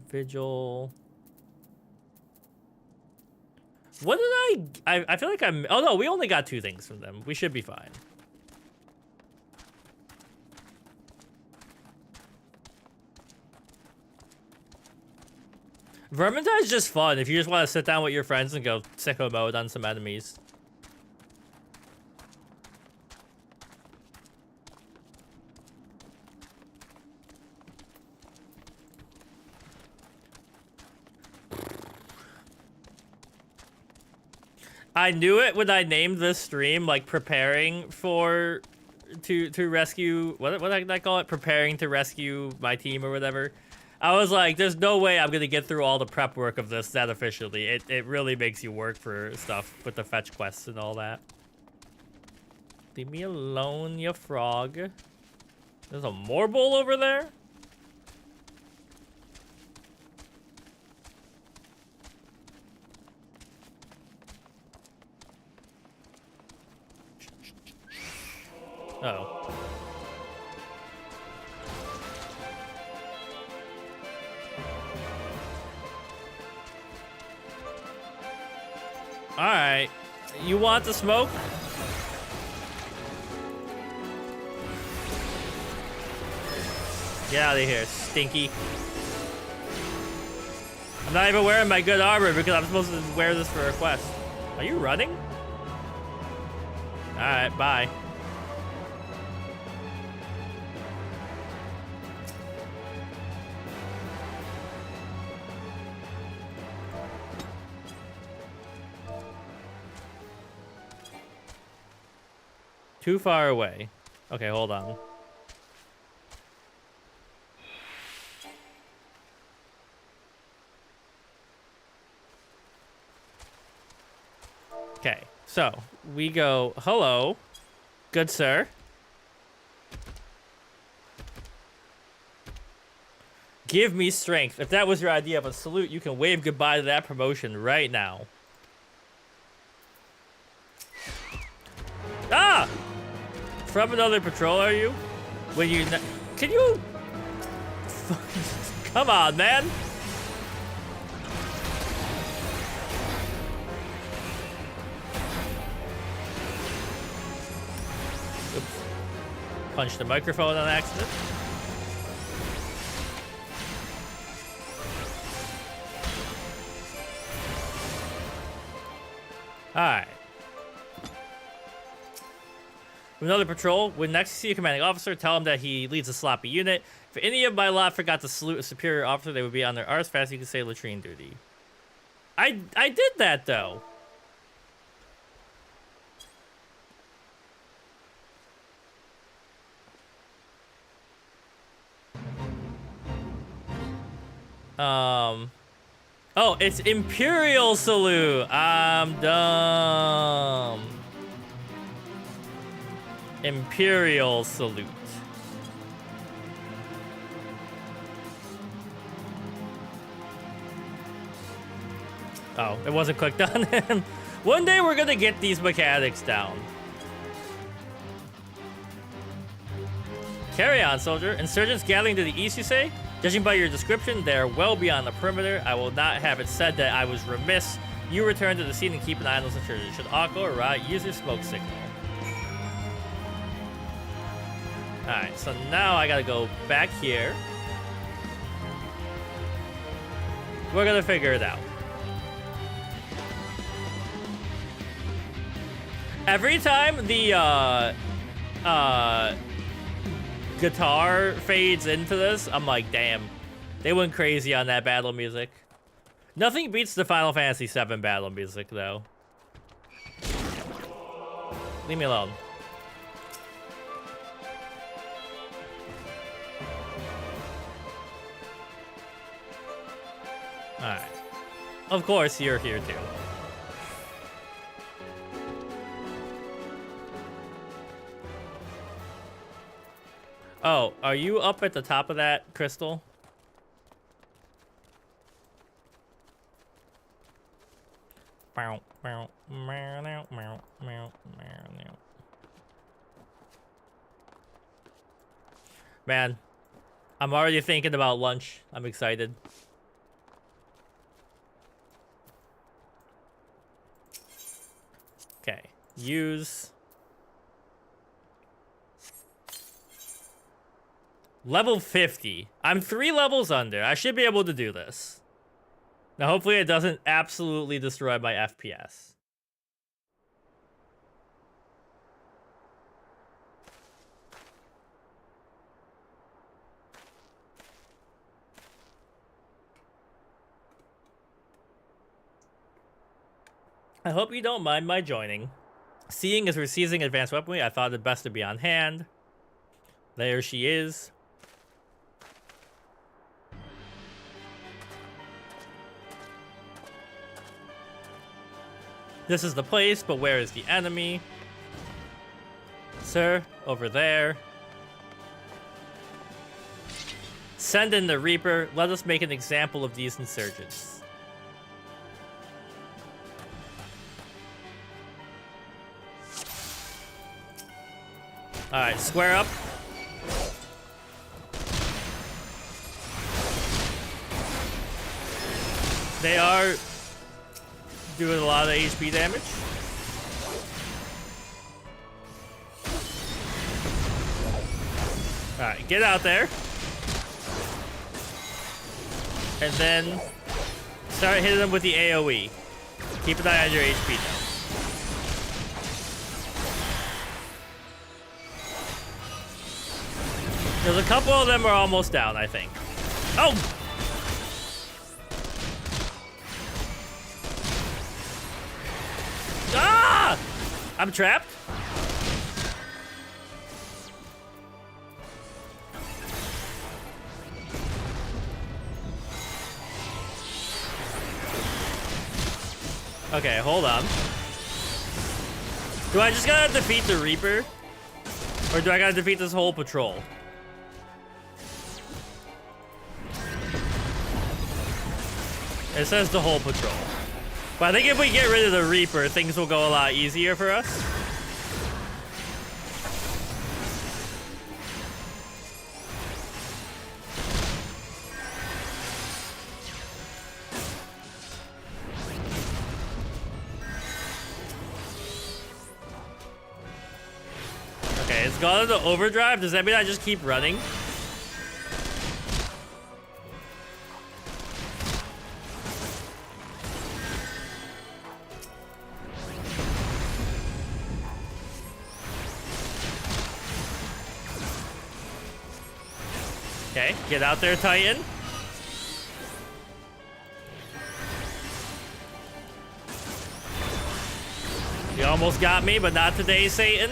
Vigil. What did I feel like I'm... Oh, no, we only got 2 things from them. We should be fine. Vermintide is just fun if you just want to sit down with your friends and go sicko mode on some enemies. I knew it when I named this stream, like preparing for to rescue what did I call it? Preparing to rescue my team or whatever. I was like, there's no way I'm gonna get through all the prep work of this that efficiently. It really makes you work for stuff with the fetch quests and all that. Leave me alone, you frog. There's a Morbull over there? Uh-oh. Alright. You want the smoke? Get out of here, stinky. I'm not even wearing my good armor because I'm supposed to wear this for a quest. Are you running? Alright, bye. Too far away. Okay, hold on. Okay, so we go, hello, good sir. Give me strength. If that was your idea of a salute, you can wave goodbye to that promotion right now. Ah! From another patrol, are you? When you... Can you... Come on, man. Oops. Punched the microphone on accident. Alright. Another patrol. When next you see a commanding officer, tell him that he leads a sloppy unit. If any of my lot forgot to salute a superior officer, they would be on their arse fast. You can say latrine duty. I did that, though. Oh, it's Imperial Salute. I'm dumb. Imperial Salute. Oh, it wasn't clicked on him. One day we're gonna get these mechanics down. Carry on, soldier. Insurgents gathering to the east, you say? Judging by your description, they are well beyond the perimeter. I will not have it said that I was remiss. You return to the scene and keep an eye on those insurgents. Should Akko arrive, use your smoke signal. Alright, so now I gotta go back here. We're gonna figure it out. Every time the guitar fades into this, I'm like, damn. They went crazy on that battle music. Nothing beats the Final Fantasy XIV battle music, though. Leave me alone. Alright. Of course, you're here, too. Oh, are you up at the top of that crystal? Man, I'm already thinking about lunch. I'm excited. Okay, use... Level 50. I'm 3 levels under. I should be able to do this. Now, hopefully it doesn't absolutely destroy my FPS. I hope you don't mind my joining. Seeing as we're seizing advanced weaponry, I thought it best to be on hand. There she is. This is the place, but where is the enemy? Sir, over there. Send in the Reaper. Let us make an example of these insurgents. Alright, square up. They are doing a lot of HP damage. Alright, get out there. And then start hitting them with the AoE. Keep an eye on your HP though. There's a couple of them are almost down, I think. Oh! Ah! I'm trapped. Okay, hold on. Do I just gotta defeat the Reaper? Or do I gotta defeat this whole patrol? It says the whole patrol. But I think if we get rid of the Reaper, things will go a lot easier for us. Okay, it's gone into overdrive. Does that mean I just keep running? Okay, get out there, Titan. You almost got me, but not today, Satan.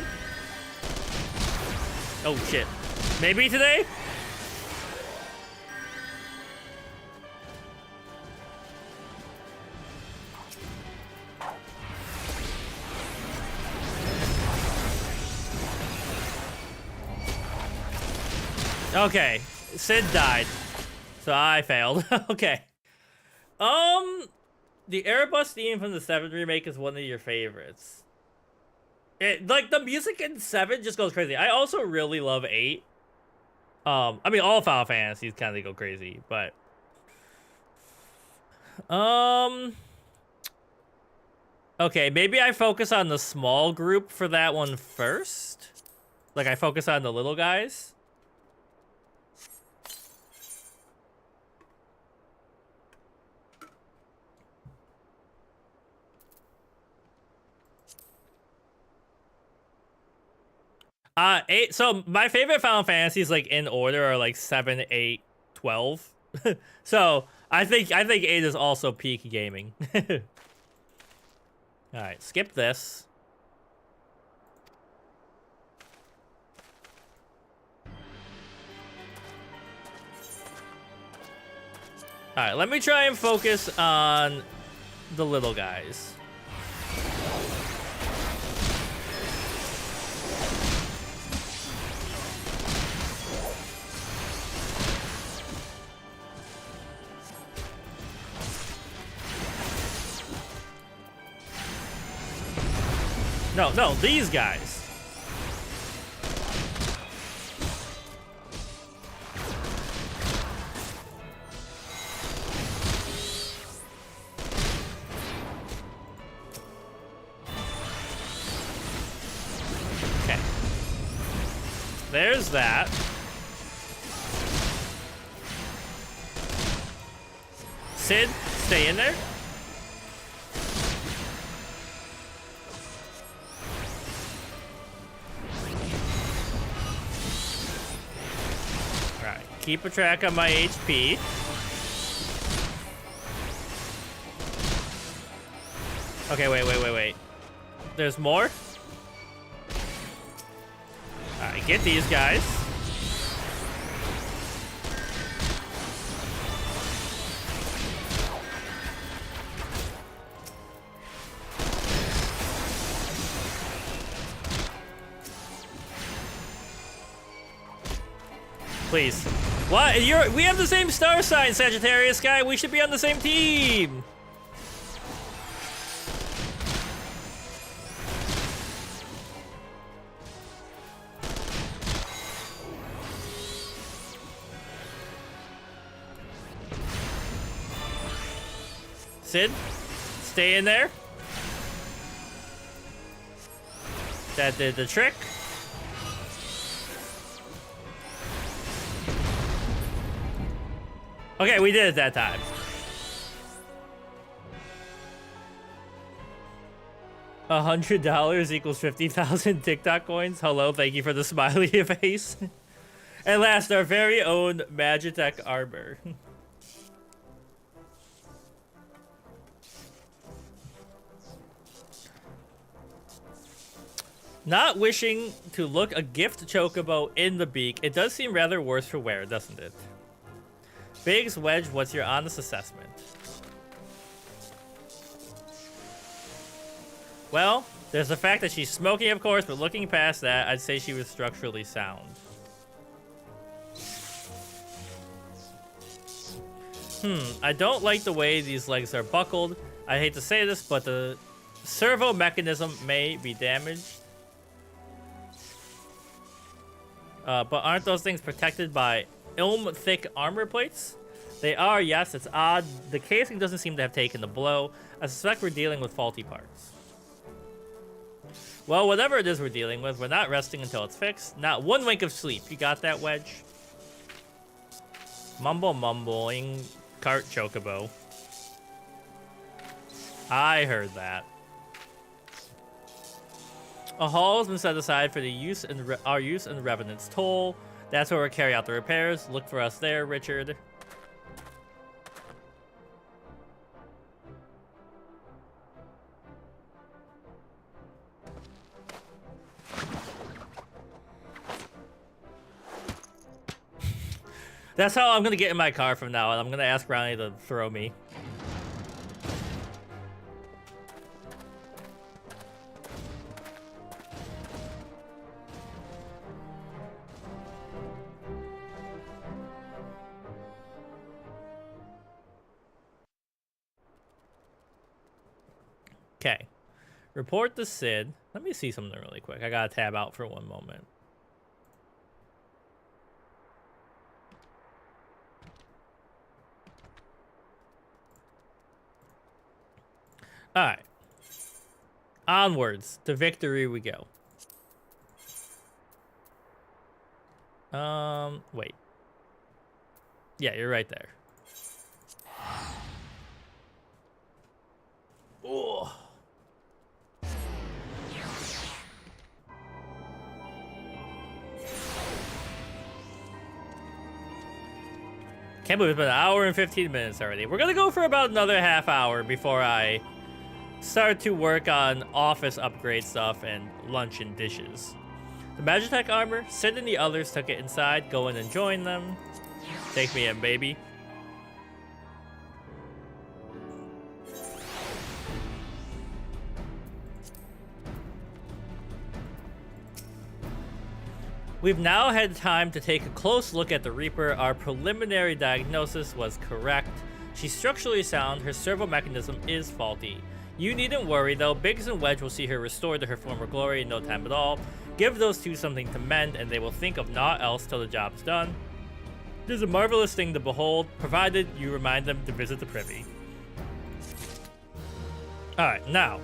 Oh, shit. Maybe today? Okay. Sid died. So I failed. Okay. The Airbus theme from the 7 remake is one of your favorites. Like, the music in 7 just goes crazy. I also really love 8. I mean, all Final Fantasies kind of go crazy, but... Okay, maybe I focus on the small group for that one first. Like, I focus on the little guys. So my favorite Final Fantasies, like in order, are like 7, 8, 12. So I think 8 is also peak gaming. All right, skip this. All right, let me try and focus on the little guys. No, these guys. Okay. There's that. Sid, stay in there. Keep a track of my HP. Okay, wait. There's more? Alright, get these guys. Please. What? We have the same star sign, Sagittarius guy. We should be on the same team. Sid, stay in there. That did the trick. Okay, we did it that time. $100 equals 50,000 TikTok coins. Hello, thank you for the smiley face. And last, our very own Magitech armor. Not wishing to look a gift chocobo in the beak, it does seem rather worse for wear, doesn't it? Biggs, Wedge, what's your honest assessment? Well, there's the fact that she's smoking, of course, but looking past that, I'd say she was structurally sound. I don't like the way these legs are buckled. I hate to say this, but the servo mechanism may be damaged. But aren't those things protected by thick armor plates? They are, yes. It's odd. The casing doesn't seem to have taken the blow. I suspect we're dealing with faulty parts. Well, whatever it is we're dealing with, we're not resting until it's fixed. Not one wink of sleep. You got that, Wedge? Mumbling cart chocobo. I heard that. A hall has been set aside for our use in Revenant's Toll. That's where we'll carry out the repairs. Look for us there, Richard. That's how I'm gonna get in my car from now on. I'm gonna ask Brownie to throw me. Okay. Report to Sid. Let me see something really quick. I gotta tab out for one moment. All right. Onwards to victory we go. Wait. Yeah, you're right there. Ooh. Can't believe it's been an hour and 15 minutes already. We're gonna go for about another half hour before I start to work on office upgrade stuff and lunch and dishes. The Magitech armor, Sid and the others took it inside. Go in and join them. Take me in, baby. We've now had time to take a close look at the Reaper. Our preliminary diagnosis was correct. She's structurally sound. Her servo mechanism is faulty. You needn't worry though, Biggs and Wedge will see her restored to her former glory in no time at all. Give those two something to mend and they will think of naught else till the job's done. It is a marvelous thing to behold, provided you remind them to visit the privy. Alright, now,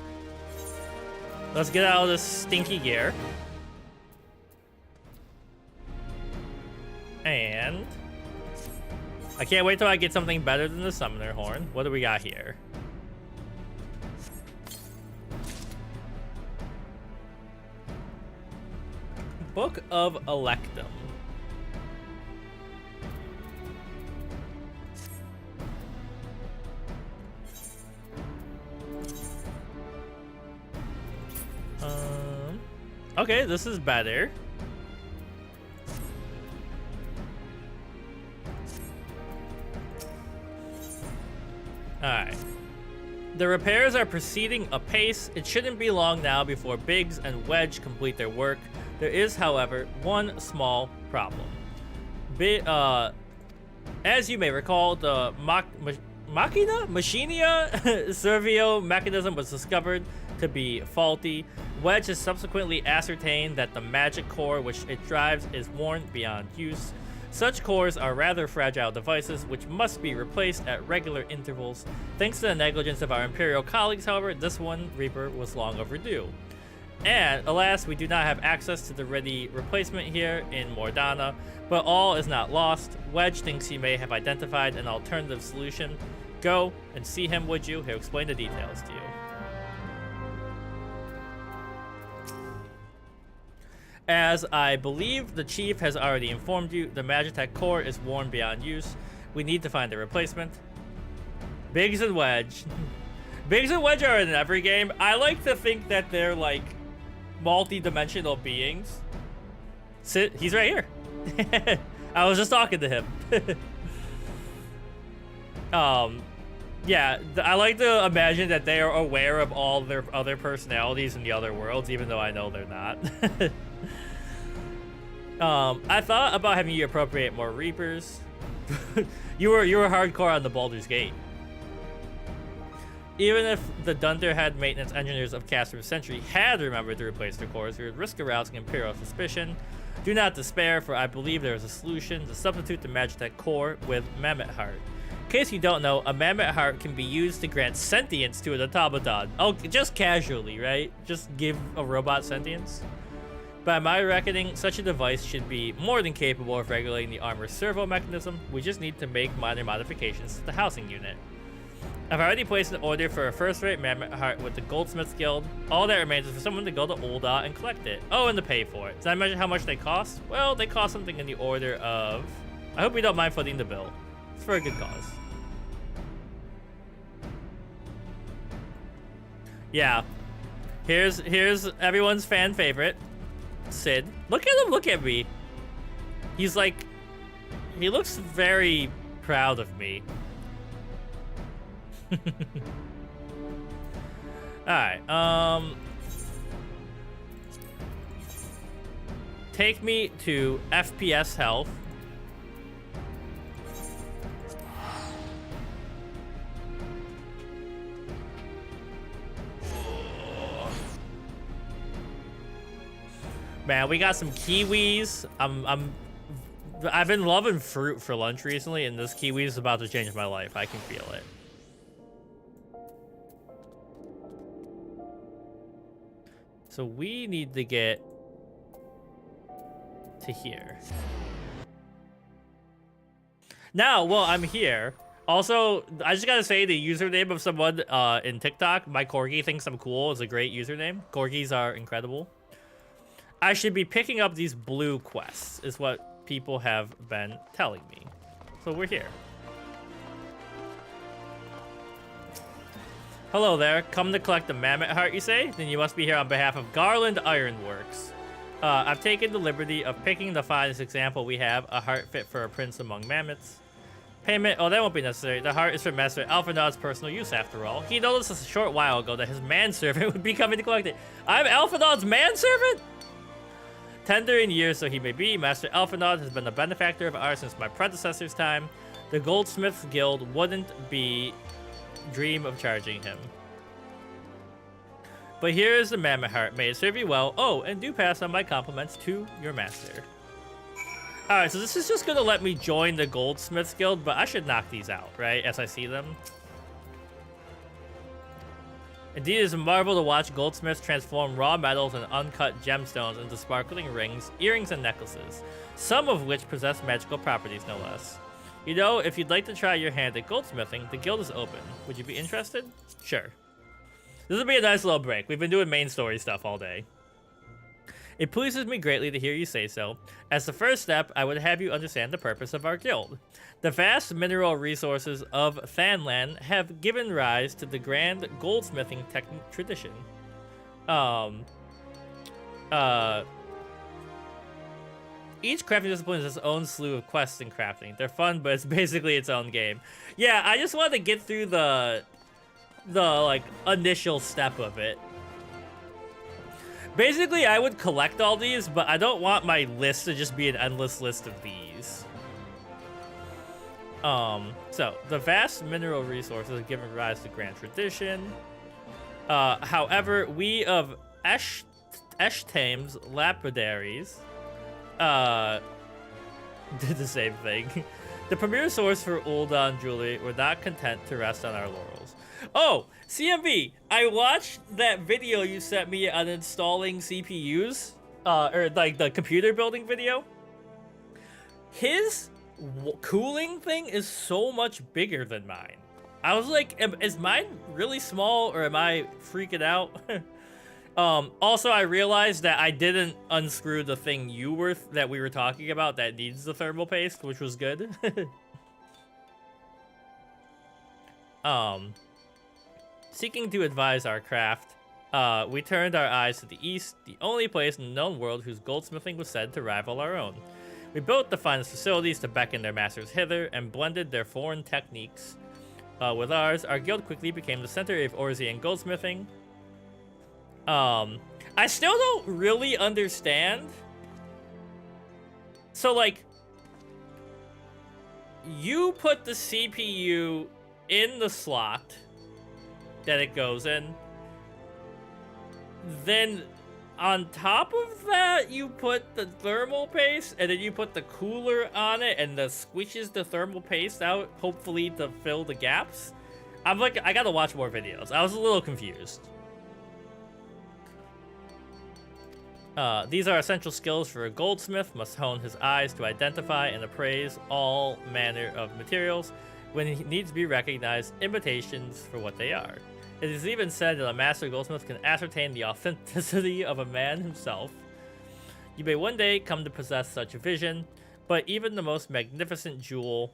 let's get out of this stinky gear. And I can't wait till I get something better than the Summoner Horn. What do we got here? Book of Electum. Okay, this is better. Alright. The repairs are proceeding apace. It shouldn't be long now before Biggs and Wedge complete their work. There is, however, one small problem. As you may recall, the Machinia servo mechanism was discovered to be faulty. Wedge has subsequently ascertained that the magic core which it drives is worn beyond use. Such cores are rather fragile devices which must be replaced at regular intervals. Thanks to the negligence of our Imperial colleagues, however, this one Reaper was long overdue. And alas, we do not have access to the ready replacement here in Mordana, but all is not lost. Wedge thinks he may have identified an alternative solution. Go and see him, would you? He'll explain the details to you. As I believe the chief has already informed you, the Magitech core is worn beyond use. We need to find a replacement. Biggs and Wedge. Biggs and Wedge are in every game. I like to think that they're like multi-dimensional beings. He's right here. I was just talking to him. Yeah, I like to imagine that they are aware of all their other personalities in the other worlds, even though I know they're not. I thought about having you appropriate more Reapers. you were hardcore on the Baldur's Gate. Even if the Dunderhead maintenance engineers of Casper Century had remembered to replace their cores, we would risk arousing Imperial suspicion. Do not despair, for I believe there is a solution to substitute the Magitech core with Mammoth Heart. In case you don't know, a Mammoth Heart can be used to grant sentience to an automaton. Oh, just casually, right? Just give a robot sentience. By my reckoning, such a device should be more than capable of regulating the armor servo mechanism. We just need to make minor modifications to the housing unit. I've already placed an order for a first-rate Mammoth Heart with the Goldsmiths Guild. All that remains is for someone to go to Ul'dah and collect it. Oh, and to pay for it. Did I mention how much they cost? Well, they cost something in the order of... I hope you don't mind footing the bill. It's for a good cause. Yeah. Here's everyone's fan favorite, Sid. Look at him, look at me. He's like... He looks very proud of me. Alright, take me to FPS health. Man, we got some kiwis. I've been loving fruit for lunch recently, and this kiwi is about to change my life. I can feel it. So we need to get to here. Now, well, I'm here. Also, I just gotta say the username of someone in TikTok, my corgi thinks I'm cool, is a great username. Corgis are incredible. I should be picking up these blue quests, is what people have been telling me. So we're here. Hello there. Come to collect the Mammoth Heart, you say? Then you must be here on behalf of Garlean Ironworks. I've taken the liberty of picking the finest example we have, a heart fit for a prince among mammoths. Payment, oh, that won't be necessary. The heart is for Master Alphinaud's personal use, after all. He noticed a short while ago that his manservant would be coming to collect it. I'm Alphinaud's manservant? Tender in years so he may be, Master Alphinaud has been a benefactor of ours since my predecessor's time. The Goldsmiths Guild wouldn't be dream of charging him. But here is the Mammoth Heart. May it serve you well. Oh, and do pass on my compliments to your master. Alright, so this is just gonna let me join the Goldsmiths Guild, but I should knock these out, right, as I see them. Indeed, it is a marvel to watch goldsmiths transform raw metals and uncut gemstones into sparkling rings, earrings, and necklaces, some of which possess magical properties, no less. You know, if you'd like to try your hand at goldsmithing, the guild is open. Would you be interested? Sure. This will be a nice little break. We've been doing main story stuff all day. It pleases me greatly to hear you say so. As the first step, I would have you understand the purpose of our guild. The vast mineral resources of Thanlan have given rise to the grand goldsmithing tradition. Each crafting discipline has its own slew of quests in crafting. They're fun, but it's basically its own game. Yeah, I just wanted to get through the like initial step of it. Basically, I would collect all these, but I don't want my list to just be an endless list of these. So the vast mineral resources have given rise to grand tradition. However, we of Eshtame's lapidaries did the same thing. The premier source for Ul'dah and jewelry were not content to rest on our laurels. Oh, CMB, I watched that video you sent me on installing CPUs, or like the computer building video. His cooling thing is so much bigger than mine. I was like, is mine really small or am I freaking out? Also, I realized that I didn't unscrew the thing that we were talking about that needs the thermal paste, which was good. Seeking to advise our craft, we turned our eyes to the east, the only place in the known world whose goldsmithing was said to rival our own. We built the finest facilities to beckon their masters hither and blended their foreign techniques with ours. Our guild quickly became the center of Eorzean goldsmithing. I still don't really understand. So, like, you put the CPU in the slot that it goes in. Then on top of that, you put the thermal paste, and then you put the cooler on it, and that squishes the thermal paste out, hopefully to fill the gaps. I'm like, I gotta watch more videos. I was a little confused. These are essential skills for a goldsmith. Must hone his eyes to identify and appraise all manner of materials when he needs to be recognized imitations for what they are. It is even said that a master goldsmith can ascertain the authenticity of a man himself. You may one day come to possess such a vision, but even the most magnificent jewel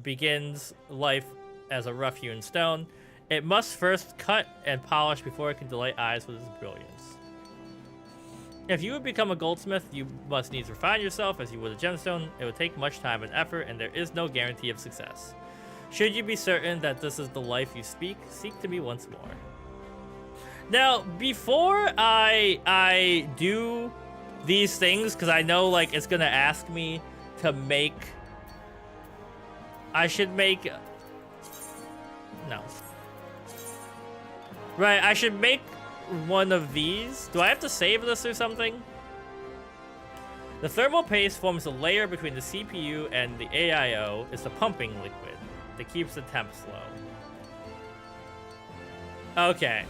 begins life as a rough-hewn stone. It must first cut and polish before it can delight eyes with its brilliance. If you would become a goldsmith, you must needs refine yourself as you would a gemstone. It would take much time and effort, and there is no guarantee of success. Should you be certain that this is the life you seek to be once more. Now, before I do these things, because I know like it's gonna ask me to make, I should make, no. Right, I should make one of these. Do I have to save this or something? The thermal paste forms a layer between the CPU and the AIO. It's the pumping liquid that keeps the temps low. Okay.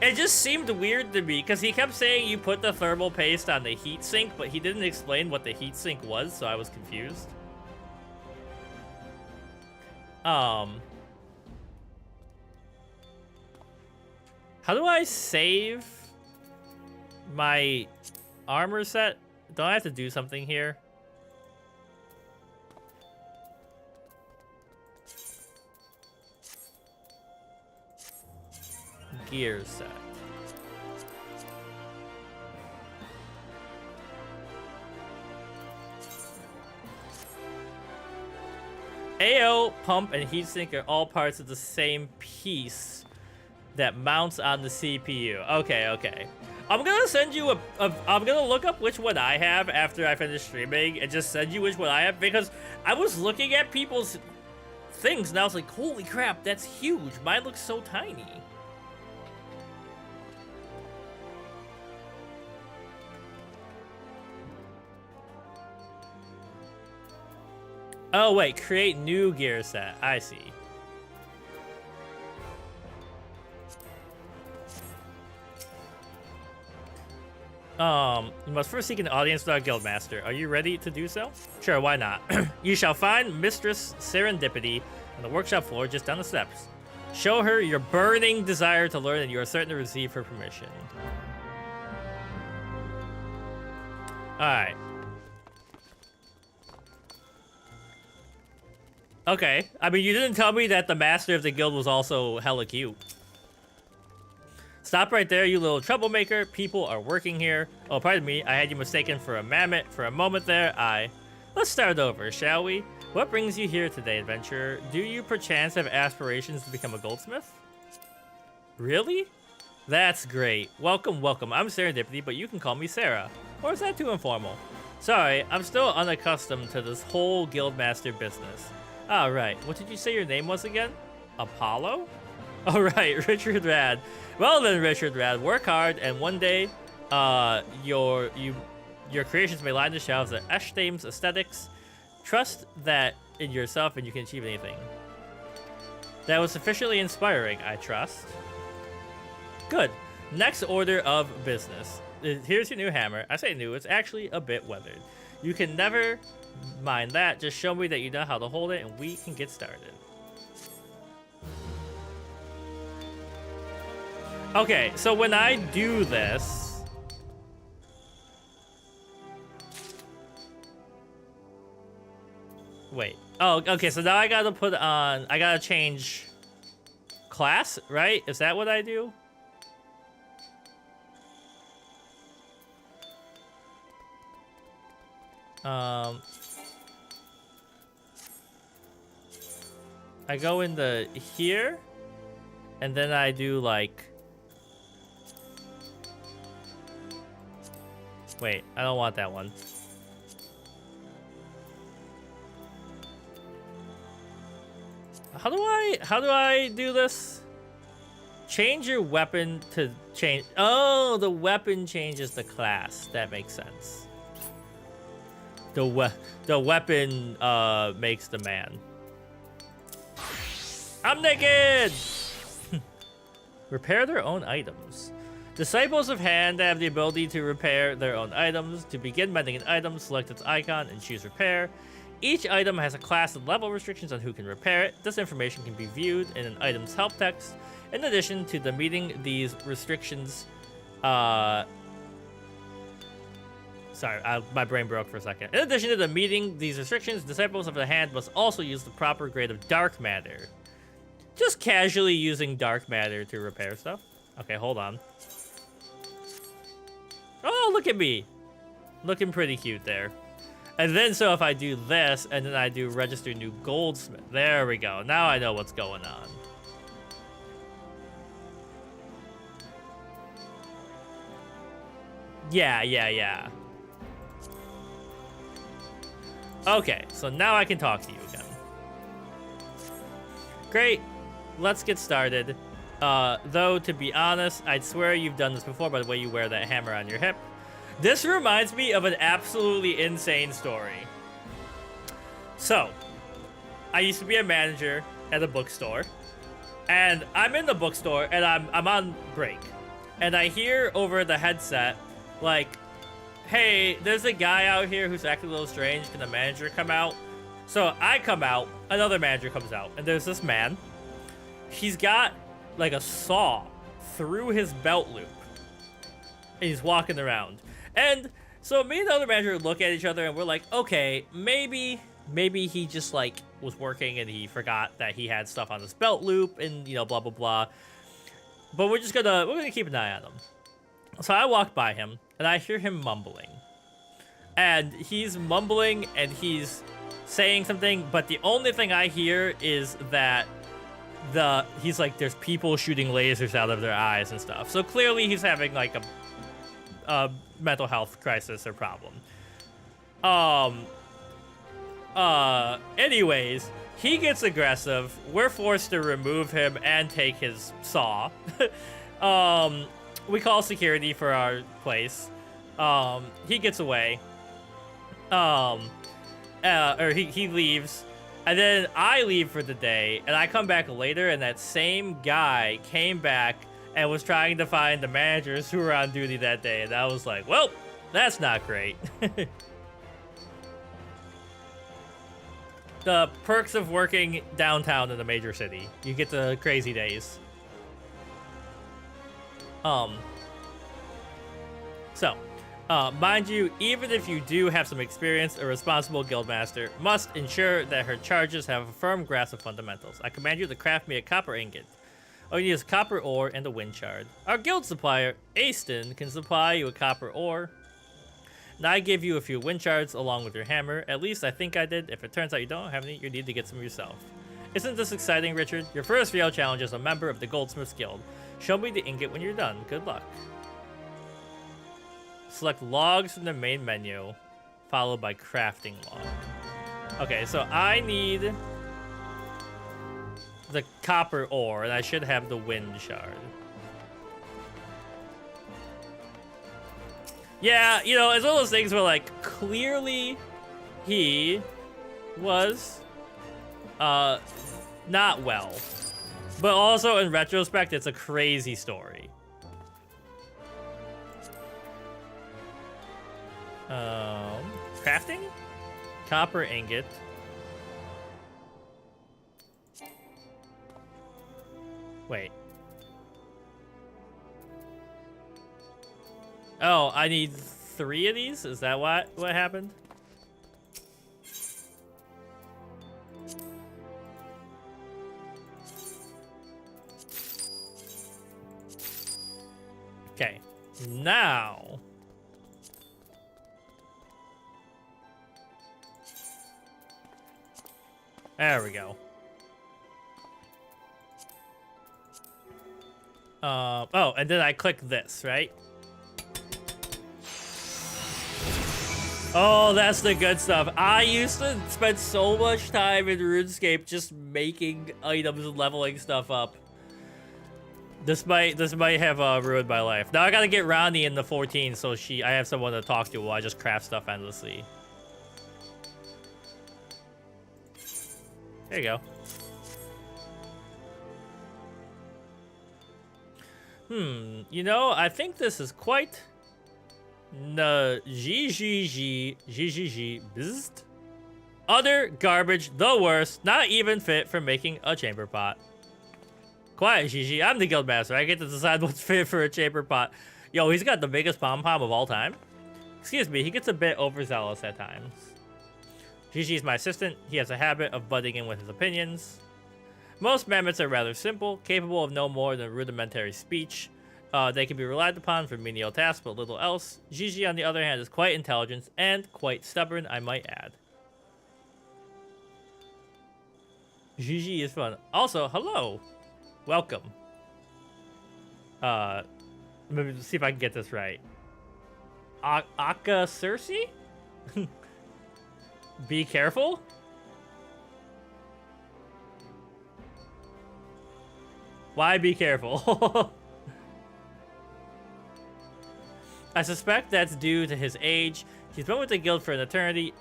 It just seemed weird to me because he kept saying you put the thermal paste on the heatsink, but he didn't explain what the heatsink was, so I was confused. How do I save my armor set? Don't I have to do something here? Gear set. AO, pump, and heatsink are all parts of the same piece that mounts on the CPU. Okay. I'm gonna send you I'm gonna look up which one I have after I finish streaming and just send you which one I have, because I was looking at people's things and I was like, holy crap, that's huge. Mine looks so tiny. Oh wait, create new gear set. I see. You must first seek an audience with our guildmaster. Are you ready to do so? Sure, why not? You shall find Mistress Serendipity on the workshop floor just down the steps. Show her your burning desire to learn, and you are certain to receive her permission. Alright. Okay. I mean, you didn't tell me that the master of the guild was also hella cute. Stop right there, you little troublemaker. People are working here. Oh, pardon me. I had you mistaken for a mammoth for a moment there. Let's start over, shall we? What brings you here today, adventurer? Do you perchance have aspirations to become a goldsmith? Really? That's great. Welcome, welcome. I'm Serendipity, but you can call me Sarah. Or is that too informal? Sorry, I'm still unaccustomed to this whole guildmaster business. All right, what did you say your name was again? Apollo? All right, Richard Rad. Well then, Richard Rad, work hard, and one day, your creations may line the shelves at Eshtame's Aesthetics. Trust that in yourself, and you can achieve anything. That was sufficiently inspiring, I trust. Good. Next order of business. Here's your new hammer. I say new, it's actually a bit weathered. You can never mind that. Just show me that you know how to hold it, and we can get started. Okay, so when I do this, wait. Oh, okay, so now I gotta I gotta change class, right? Is that what I do? I go into here, and then I do like, wait, I don't want that one. How do I do this? Change your weapon to change. Oh, the weapon changes the class. That makes sense. The weapon makes the man. I'm naked. Repair their own items. Disciples of Hand have the ability to repair their own items. To begin mending an item, select its icon and choose repair. Each item has a class and level restrictions on who can repair it. This information can be viewed in an item's help text. In addition to the meeting these restrictions, sorry, my brain broke for a second. In addition to the meeting these restrictions, Disciples of the Hand must also use the proper grade of dark matter. Just casually using dark matter to repair stuff. Okay, hold on. Oh, look at me. Looking pretty cute there. And then, so if I do this, and then I do register new goldsmith. There we go. Now I know what's going on. Yeah. Okay, so now I can talk to you again. Great. Let's get started. Though, to be honest, I'd swear you've done this before by the way you wear that hammer on your hip. This reminds me of an absolutely insane story. So, I used to be a manager at a bookstore, and I'm in the bookstore, and I'm on break, and I hear over the headset, like, hey, there's a guy out here who's acting a little strange. Can the manager come out? So I come out, another manager comes out, and there's this man. He's got like a saw through his belt loop, and he's walking around. And so me and the other manager look at each other, and we're like, okay, maybe he just like was working and he forgot that he had stuff on his belt loop, and you know, blah blah blah. But we're gonna keep an eye on him. So I walk by him, and I hear him mumbling. And he's mumbling, and he's saying something, but the only thing I hear is that he's like, there's people shooting lasers out of their eyes and stuff. So clearly he's having like a mental health crisis or problem. Anyways, he gets aggressive. We're forced to remove him and take his saw. We call security for our place. He gets away. Or he leaves. And then I leave for the day, and I come back later, and that same guy came back and was trying to find the managers who were on duty that day. And I was like, well, that's not great. The perks of working downtown in a major city. You get the crazy days. Mind you, even if you do have some experience, a responsible guildmaster must ensure that her charges have a firm grasp of fundamentals. I command you to craft me a copper ingot. All you need is copper ore and a wind shard. Our guild supplier, Aston, can supply you a copper ore. And I give you a few wind shards along with your hammer. At least I think I did. If it turns out you don't have any, you need to get some yourself. Isn't this exciting, Richard? Your first real challenge as a member of the Goldsmiths Guild. Show me the ingot when you're done. Good luck. Select logs from the main menu, followed by crafting log. Okay, so I need the copper ore, and I should have the wind shard. Yeah, you know, it's one of those things where, like, clearly he was not well. But also, in retrospect, it's a crazy story. Crafting? Copper ingot. Wait. Oh, I need 3 of these? Is that what happened? Okay. Now... there we go. Oh, and then I click this, right? Oh, that's the good stuff. I used to spend so much time in RuneScape just making items and leveling stuff up. This might have ruined my life. Now I gotta get Ronnie in the 14 so I have someone to talk to while I just craft stuff endlessly. There you go. You know, I think this is quite bzzzt. Utter garbage, the worst, not even fit for making a chamber pot. Quiet, Gigi. I'm the guild master. I get to decide what's fit for a chamber pot. Yo, he's got the biggest pom-pom of all time. Excuse me, he gets a bit overzealous at times. Gigi's my assistant. He has a habit of butting in with his opinions. Most mammoths are rather simple, capable of no more than rudimentary speech. They can be relied upon for menial tasks, but little else. Gigi, on the other hand, is quite intelligent and quite stubborn, I might add. Gigi is fun. Also, hello. Welcome. Let me see if I can get this right. Aka Cersei? Be careful? Why be careful? I suspect that's due to his age. He's been with the guild for an eternity,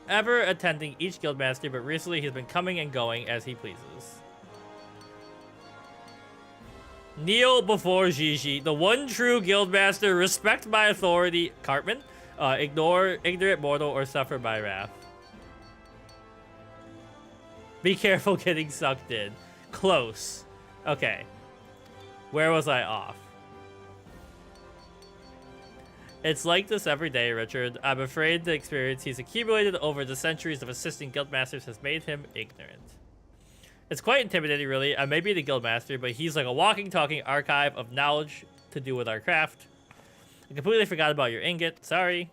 ever attending each guildmaster, but recently he's been coming and going as he pleases. Kneel before Gigi, the one true guildmaster. Respect my authority, Cartman. Ignore ignorant mortal or suffer my wrath. Be careful getting sucked in. Close. Okay. Where was I off? It's like this every day, Richard. I'm afraid the experience he's accumulated over the centuries of assisting guildmasters has made him ignorant. It's quite intimidating, really. I may be the guildmaster, but he's like a walking, talking archive of knowledge to do with our craft. I completely forgot about your ingot. Sorry.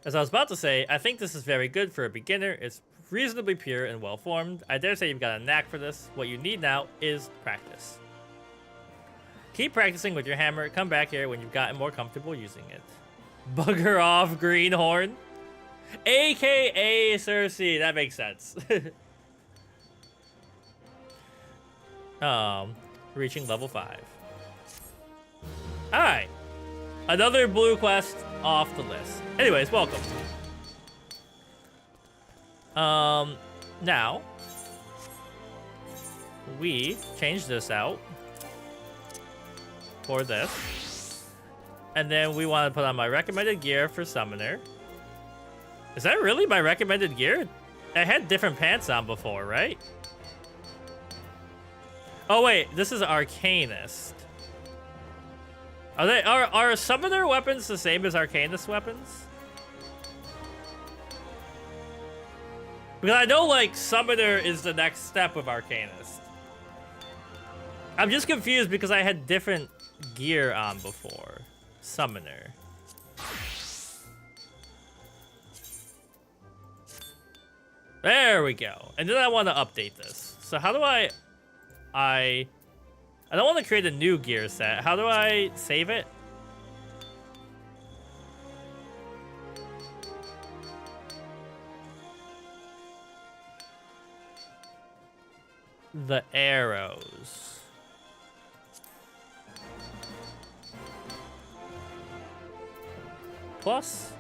As I was about to say, I think this is very good for a beginner. It's reasonably pure and well-formed. I dare say you've got a knack for this. What you need now is practice. Keep practicing with your hammer. Come back here when you've gotten more comfortable using it. Bugger off, Greenhorn. AKA Cersei. That makes sense. Reaching level 5. Alright. Another blue quest off the list. Anyways, welcome. Now we change this out for this, and then we want to put on my recommended gear for summoner. Is that really my recommended gear? I had different pants on before, right? Oh wait, this is Arcanist. Are summoner weapons the same as Arcanist weapons? Because I know, like, summoner is the next step of Arcanist. I'm just confused because I had different gear on before. Summoner. There we go. And then I want to update this. So how do I don't want to create a new gear set. How do I save it? The arrows. Plus.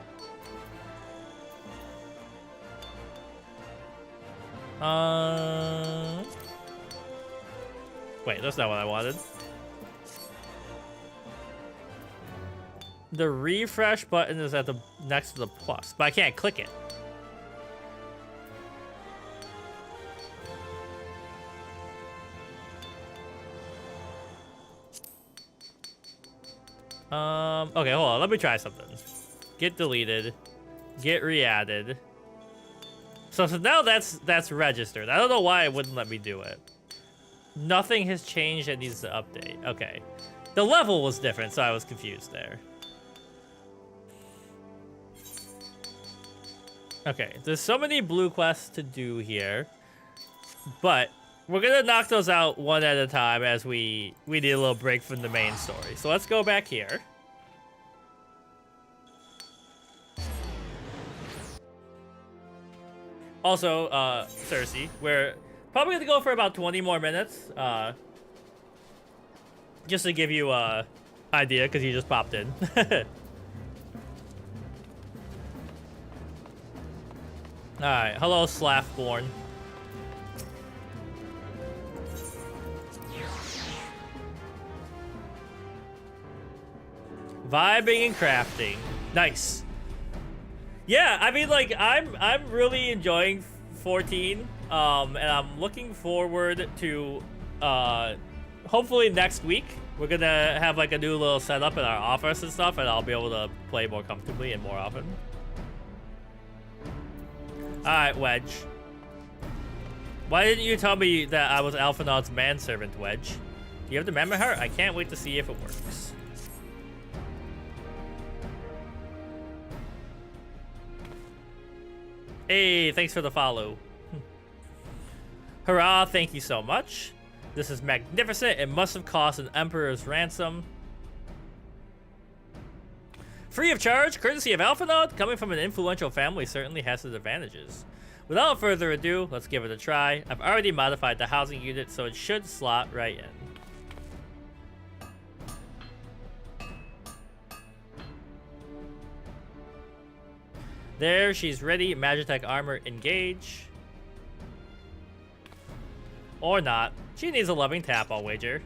Wait, that's not what I wanted. The refresh button is at the next to the plus, but I can't click it. Okay, hold on. Let me try something. Get deleted. Get re-added. So now that's registered. I don't know why it wouldn't let me do it. Nothing has changed that needs to update. Okay. The level was different, so I was confused there. Okay, there's so many blue quests to do here. But we're gonna knock those out one at a time as we need a little break from the main story. So let's go back here. Also, Cersei, we're probably gonna go for about 20 more minutes. Just to give you a idea, because you just popped in. Alright, hello Slaffborn. Vibing and crafting. Nice. Yeah, I mean, like, I'm really enjoying 14. And I'm looking forward to hopefully next week we're gonna have like a new little setup in our office and stuff, and I'll be able to play more comfortably and more often. Alright, Wedge. Why didn't you tell me that I was Alphinaud's manservant, Wedge? Do you have the Mammoth Heart? I can't wait to see if it works. Hey, thanks for the follow. Hurrah, thank you so much. This is magnificent. It must have cost an emperor's ransom. Free of charge, courtesy of Alphinaud, coming from an influential family certainly has its advantages. Without further ado, let's give it a try. I've already modified the housing unit, so it should slot right in. There, she's ready. Magitech armor, engage. Or not. She needs a loving tap, I'll wager.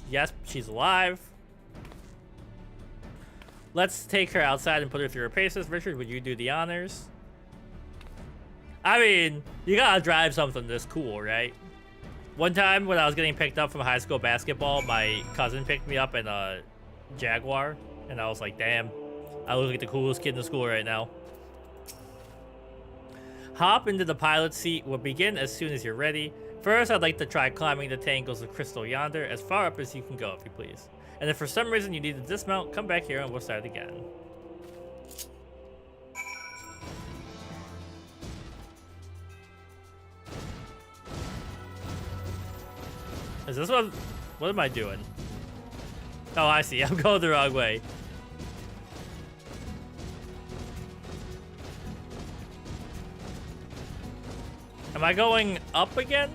Yes, she's alive. Let's take her outside and put her through her paces. Richard, would you do the honors? I mean, you gotta drive something this cool, right? One time when I was getting picked up from high school basketball, my cousin picked me up in a Jaguar, and I was like, damn, I look like the coolest kid in the school right now. Hop into the pilot seat. We'll begin as soon as you're ready. First, I'd like to try climbing the tangles of crystal yonder, as far up as you can go, if you please. And if for some reason you need to dismount, come back here and we'll start again. Is this what am I doing? Oh, I see. I'm going the wrong way. Am I going up again?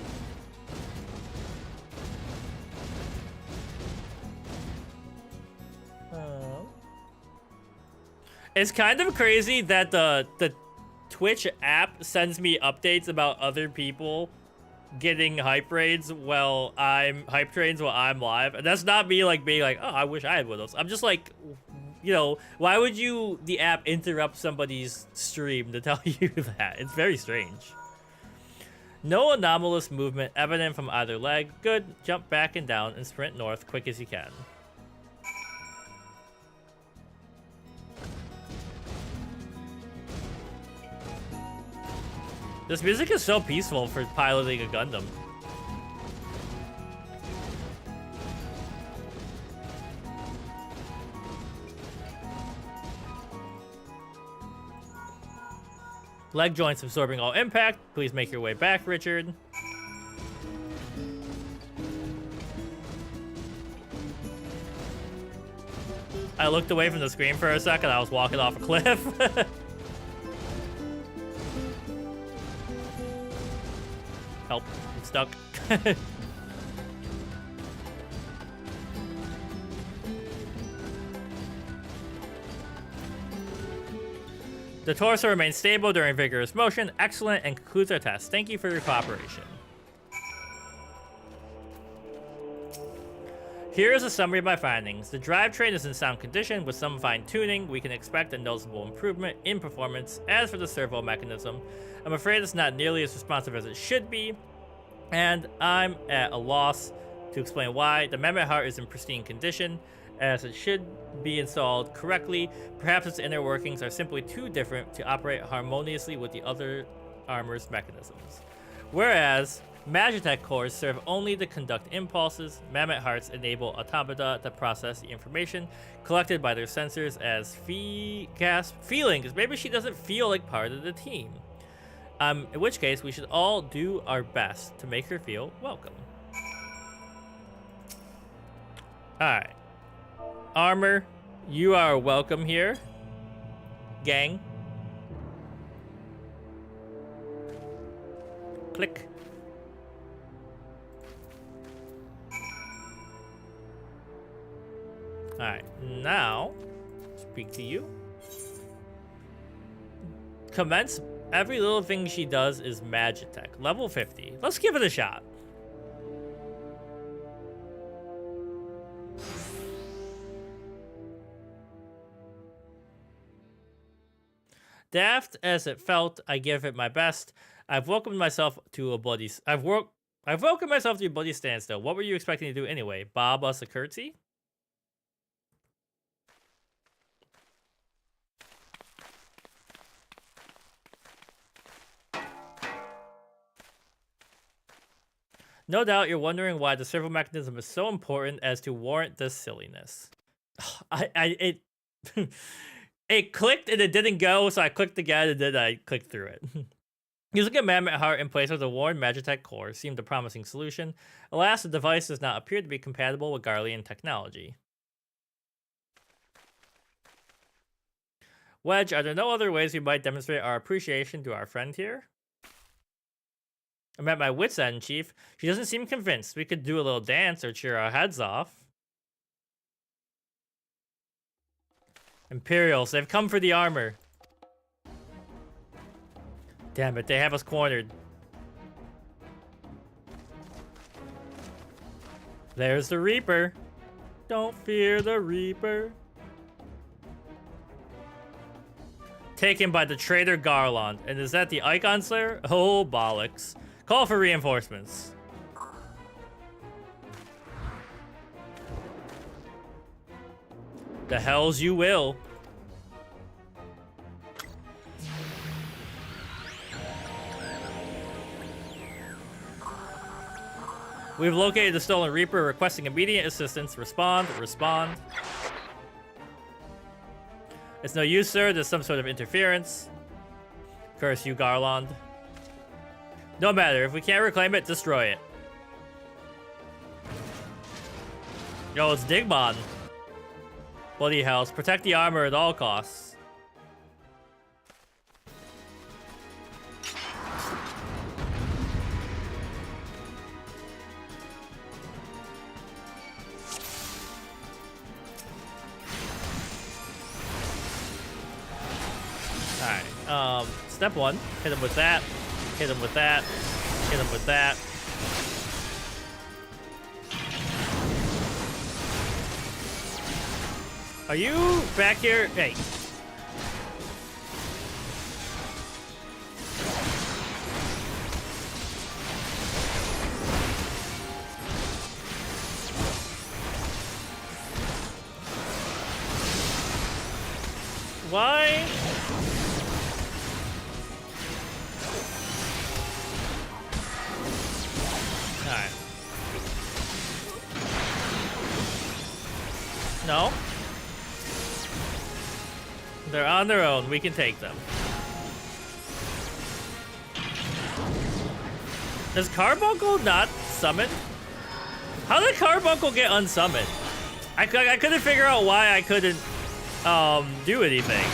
It's kind of crazy that the Twitch app sends me updates about other people getting hype raids while hype trains while I'm live, and that's not me like being like, oh, I wish I had one of those. I'm just like, you know, why would the app interrupt somebody's stream to tell you that? It's very strange. No anomalous movement evident from either leg. Good. Jump back and down and sprint north quick as you can. This music is so peaceful for piloting a Gundam. Leg joints absorbing all impact. Please make your way back, Richard. I looked away from the screen for a second. I was walking off a cliff. Help, I'm stuck. The torso remains stable during vigorous motion. Excellent, and concludes our test. Thank you for your cooperation. Here is a summary of my findings. The drivetrain is in sound condition. With some fine-tuning, we can expect a noticeable improvement in performance. As for the servo mechanism, I'm afraid it's not nearly as responsive as it should be, and I'm at a loss to explain why. The Mammoth Heart is in pristine condition, as it should be installed correctly. Perhaps its inner workings are simply too different to operate harmoniously with the other armor's mechanisms. Whereas Magitech cores serve only to conduct impulses, Mammoth Hearts enable automata to process the information collected by their sensors as feelings. Maybe she doesn't feel like part of the team. In which case, we should all do our best to make her feel welcome. Alright. Armor, you are welcome here. Gang. Click. Alright, now, speak to you. Commence. Every little thing she does is Magitech. Level 50. Let's give it a shot. Daft as it felt, I give it my best. I've welcomed myself to a bloody standstill. What were you expecting to do anyway? Bob us a curtsy? No doubt you're wondering why the servo mechanism is so important as to warrant this silliness. It it clicked and it didn't go, so I clicked again and then I clicked through it. Using a Mammoth Heart in place of the worn Magitech core seemed a promising solution. Alas, the device does not appear to be compatible with Garlean technology. Wedge, are there no other ways we might demonstrate our appreciation to our friend here? I'm at my wit's end, Chief. She doesn't seem convinced. We could do a little dance or cheer our heads off. Imperials, they've come for the armor. Damn it, they have us cornered. There's the Reaper. Don't fear the Reaper. Taken by the traitor Garlean. And is that the Icon Slayer? Oh, bollocks. Call for reinforcements. The hells you will. We've located the stolen Reaper, requesting immediate assistance. Respond, respond. It's no use, sir. There's some sort of interference. Curse you, Garlean. No matter. If we can't reclaim it, destroy it. Yo, it's Digmon. Bloody hells. Protect the armor at all costs. Alright, step one. Hit him with that. Hit him with that. Hit him with that. Are you back here? Hey. Why? Alright. No. They're on their own. We can take them. Does Carbuncle not summon? How did Carbuncle get unsummoned? I couldn't figure out why I couldn't do anything.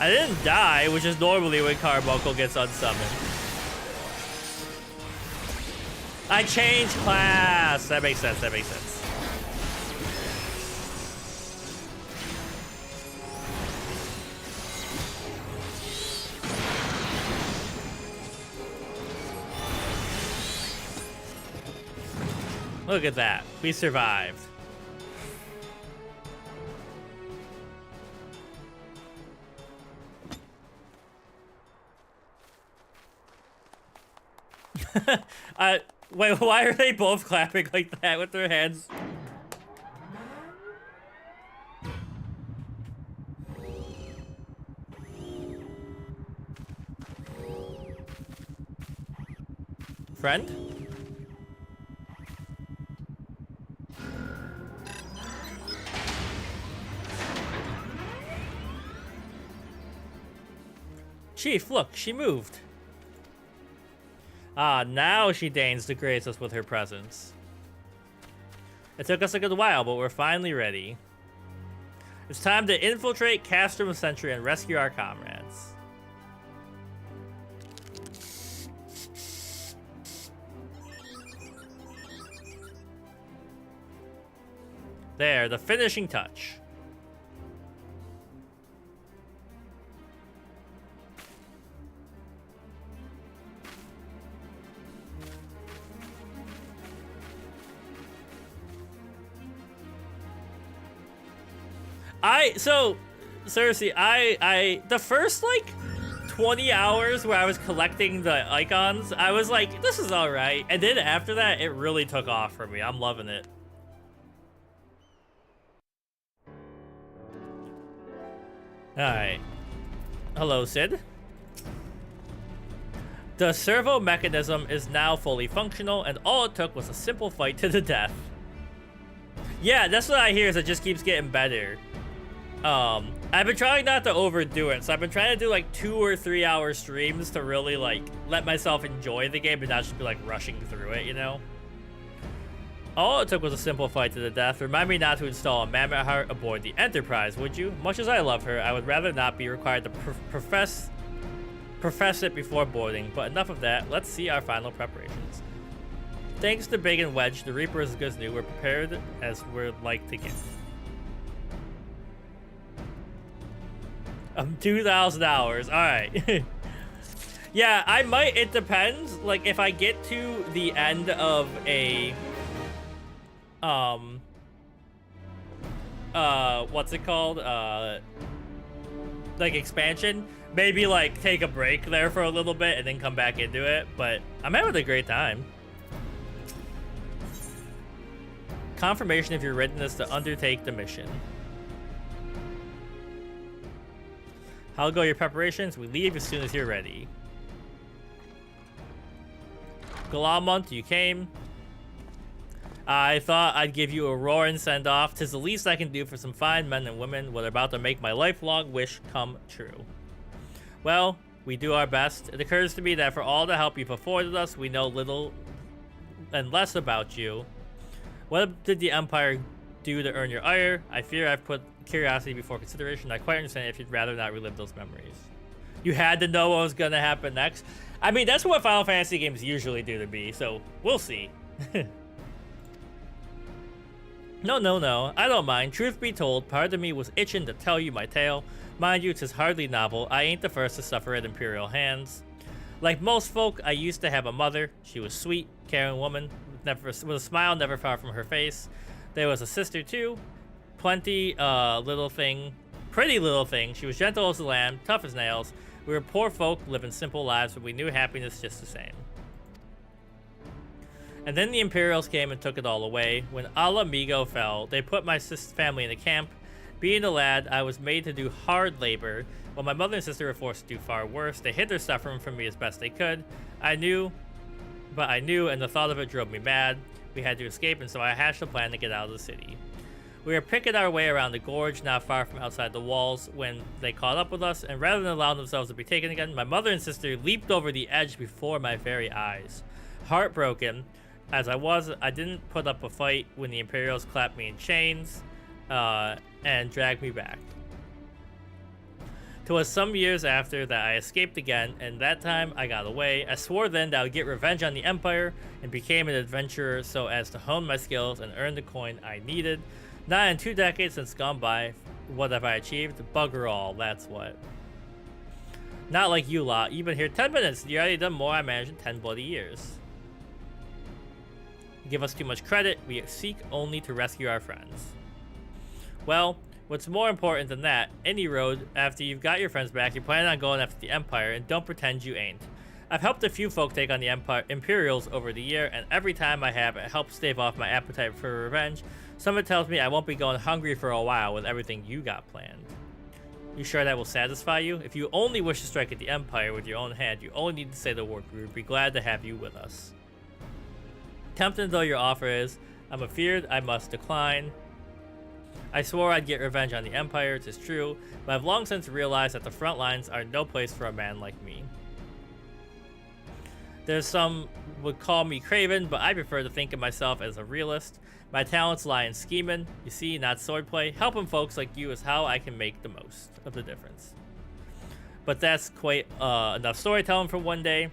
I didn't die, which is normally when Carbuncle gets unsummoned. I changed class. That makes sense. That makes sense. Look at that. We survived. Wait, why are they both clapping like that with their hands? Friend? Chief, look, she moved. Ah, now she deigns to grace us with her presence. It took us a good while, but we're finally ready. It's time to infiltrate Castrum Sentry and rescue our comrades. There, the finishing touch. So, seriously, the first, like, 20 hours where I was collecting the icons, I was like, this is alright. And then after that, it really took off for me. I'm loving it. Alright. Hello, Sid. The servo mechanism is now fully functional, and all it took was a simple fight to the death. Yeah, that's what I hear, is it just keeps getting better. I've been trying not to overdo it, so I've been trying to do like 2 or 3 hour streams to really like let myself enjoy the game and not just be like rushing through it, you know? All it took was a simple fight to the death. Remind me not to install a Mammoth Heart aboard the Enterprise, would you? Much as I love her, I would rather not be required to profess it before boarding, but enough of that. Let's see our final preparations. Thanks to Big and Wedge, the Reaper is good as new. We're prepared as we're like to get. 2,000 hours. All right. Yeah, I might. It depends. Like, if I get to the end of a, what's it called? Like expansion. Maybe like take a break there for a little bit and then come back into it. But I'm having a great time. Confirmation of your readiness to undertake the mission. How go your preparations? We leave as soon as you're ready. Galamont, you came. I thought I'd give you a roaring send-off. 'Tis the least I can do for some fine men and women what are about to make my lifelong wish come true. Well, we do our best. It occurs to me that for all the help you've afforded us, we know little and less about you. What did the Empire do to earn your ire? I fear I've put curiosity before consideration. I quite understand if you'd rather not relive those memories. You had to know what was gonna happen next. I mean, that's what Final Fantasy games usually do to me, so we'll see. No, I don't mind. Truth be told, part of me was itching to tell you my tale. Mind you, 'tis hardly novel. I ain't the first to suffer at Imperial hands. Like most folk, I used to have a mother. She was sweet, caring woman, with a smile never far from her face. There was a sister too. Pretty little thing. She was gentle as a lamb, tough as nails. We were poor folk living simple lives, but we knew happiness just the same. And then the Imperials came and took it all away. When Alamigo fell, they put my family in a camp. Being a lad, I was made to do hard labor, while my mother and sister were forced to do far worse. They hid their suffering from me as best they could. I knew, and the thought of it drove me mad. We had to escape, and so I hatched a plan to get out of the city. We were picking our way around the gorge, not far from outside the walls, when they caught up with us, and rather than allowing themselves to be taken again, my mother and sister leaped over the edge before my very eyes. Heartbroken, as I didn't put up a fight when the Imperials clapped me in chains, and dragged me back. 'Twas some years after that I escaped again, and that time I got away. I swore then that I would get revenge on the Empire, and became an adventurer so as to hone my skills and earn the coin I needed. Not in 2 decades since gone by. What have I achieved? Bugger all, that's what. Not like you lot. You've been here 10 minutes. You already done more I managed in 10 bloody years. You give us too much credit. We seek only to rescue our friends. Well, what's more important than that, any road, after you've got your friends back, you're planning on going after the Empire, and don't pretend you ain't. I've helped a few folk take on the Imperials over the year, and every time I have, it helps stave off my appetite for revenge. Someone tells me I won't be going hungry for a while with everything you got planned. You sure that will satisfy you? If you only wish to strike at the Empire with your own hand, you only need to say the word. We would be glad to have you with us. Tempting though your offer is, I'm afeared I must decline. I swore I'd get revenge on the Empire, 'tis true, but I've long since realized that the front lines are no place for a man like me. There's some would call me craven, but I prefer to think of myself as a realist. My talents lie in scheming, you see, not swordplay. Helping folks like you is how I can make the most of the difference. But that's quite enough storytelling for one day.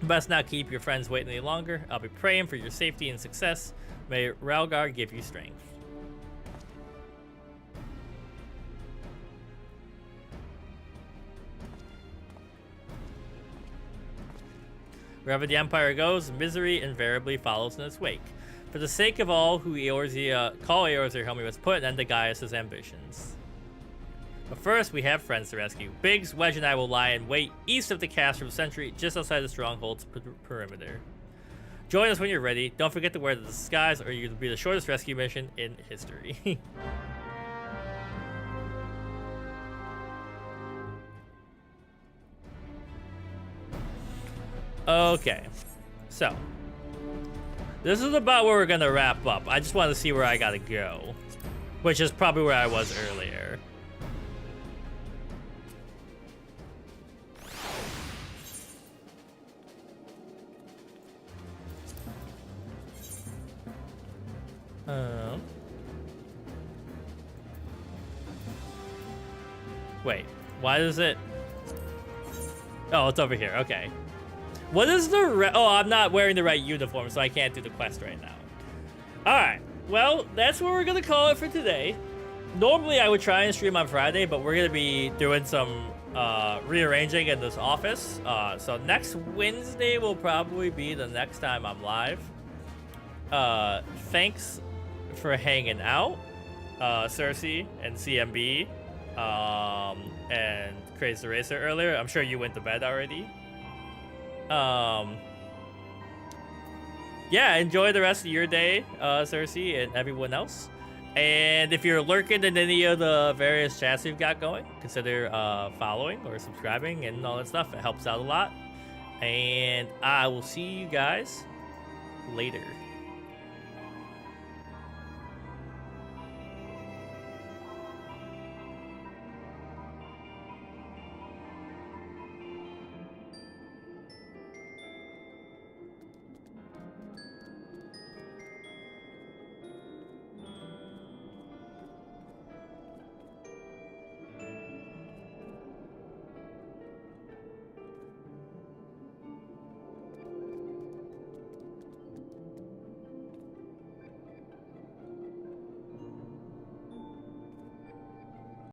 Best not keep your friends waiting any longer. I'll be praying for your safety and success. May Ralgar give you strength. Wherever the Empire goes, misery invariably follows in its wake. For the sake of all who call Eorzea home, we must put an end to Gaius' ambitions. But first, we have friends to rescue. Biggs, Wedge, and I will lie in wait east of the Castrum Sentry, just outside the Stronghold's perimeter. Join us when you're ready. Don't forget to wear the disguise, or you'll be the shortest rescue mission in history. Okay, so this is about where we're gonna wrap up. I just want to see where I gotta go, which is probably where I was earlier. Wait, why does it? Oh, it's over here. Okay. What is the oh, I'm not wearing the right uniform, so I can't do the quest right now. Alright, well, that's what we're gonna call it for today. Normally, I would try and stream on Friday, but we're gonna be doing some rearranging in this office. So next Wednesday will probably be the next time I'm live. Thanks for hanging out, Cersei and CMB, and Crazy Racer earlier. I'm sure you went to bed already. Yeah, enjoy the rest of your day, Cersei and everyone else. And if you're lurking in any of the various chats we've got going, consider following or subscribing and all that stuff. It helps out a lot. And I will see you guys later.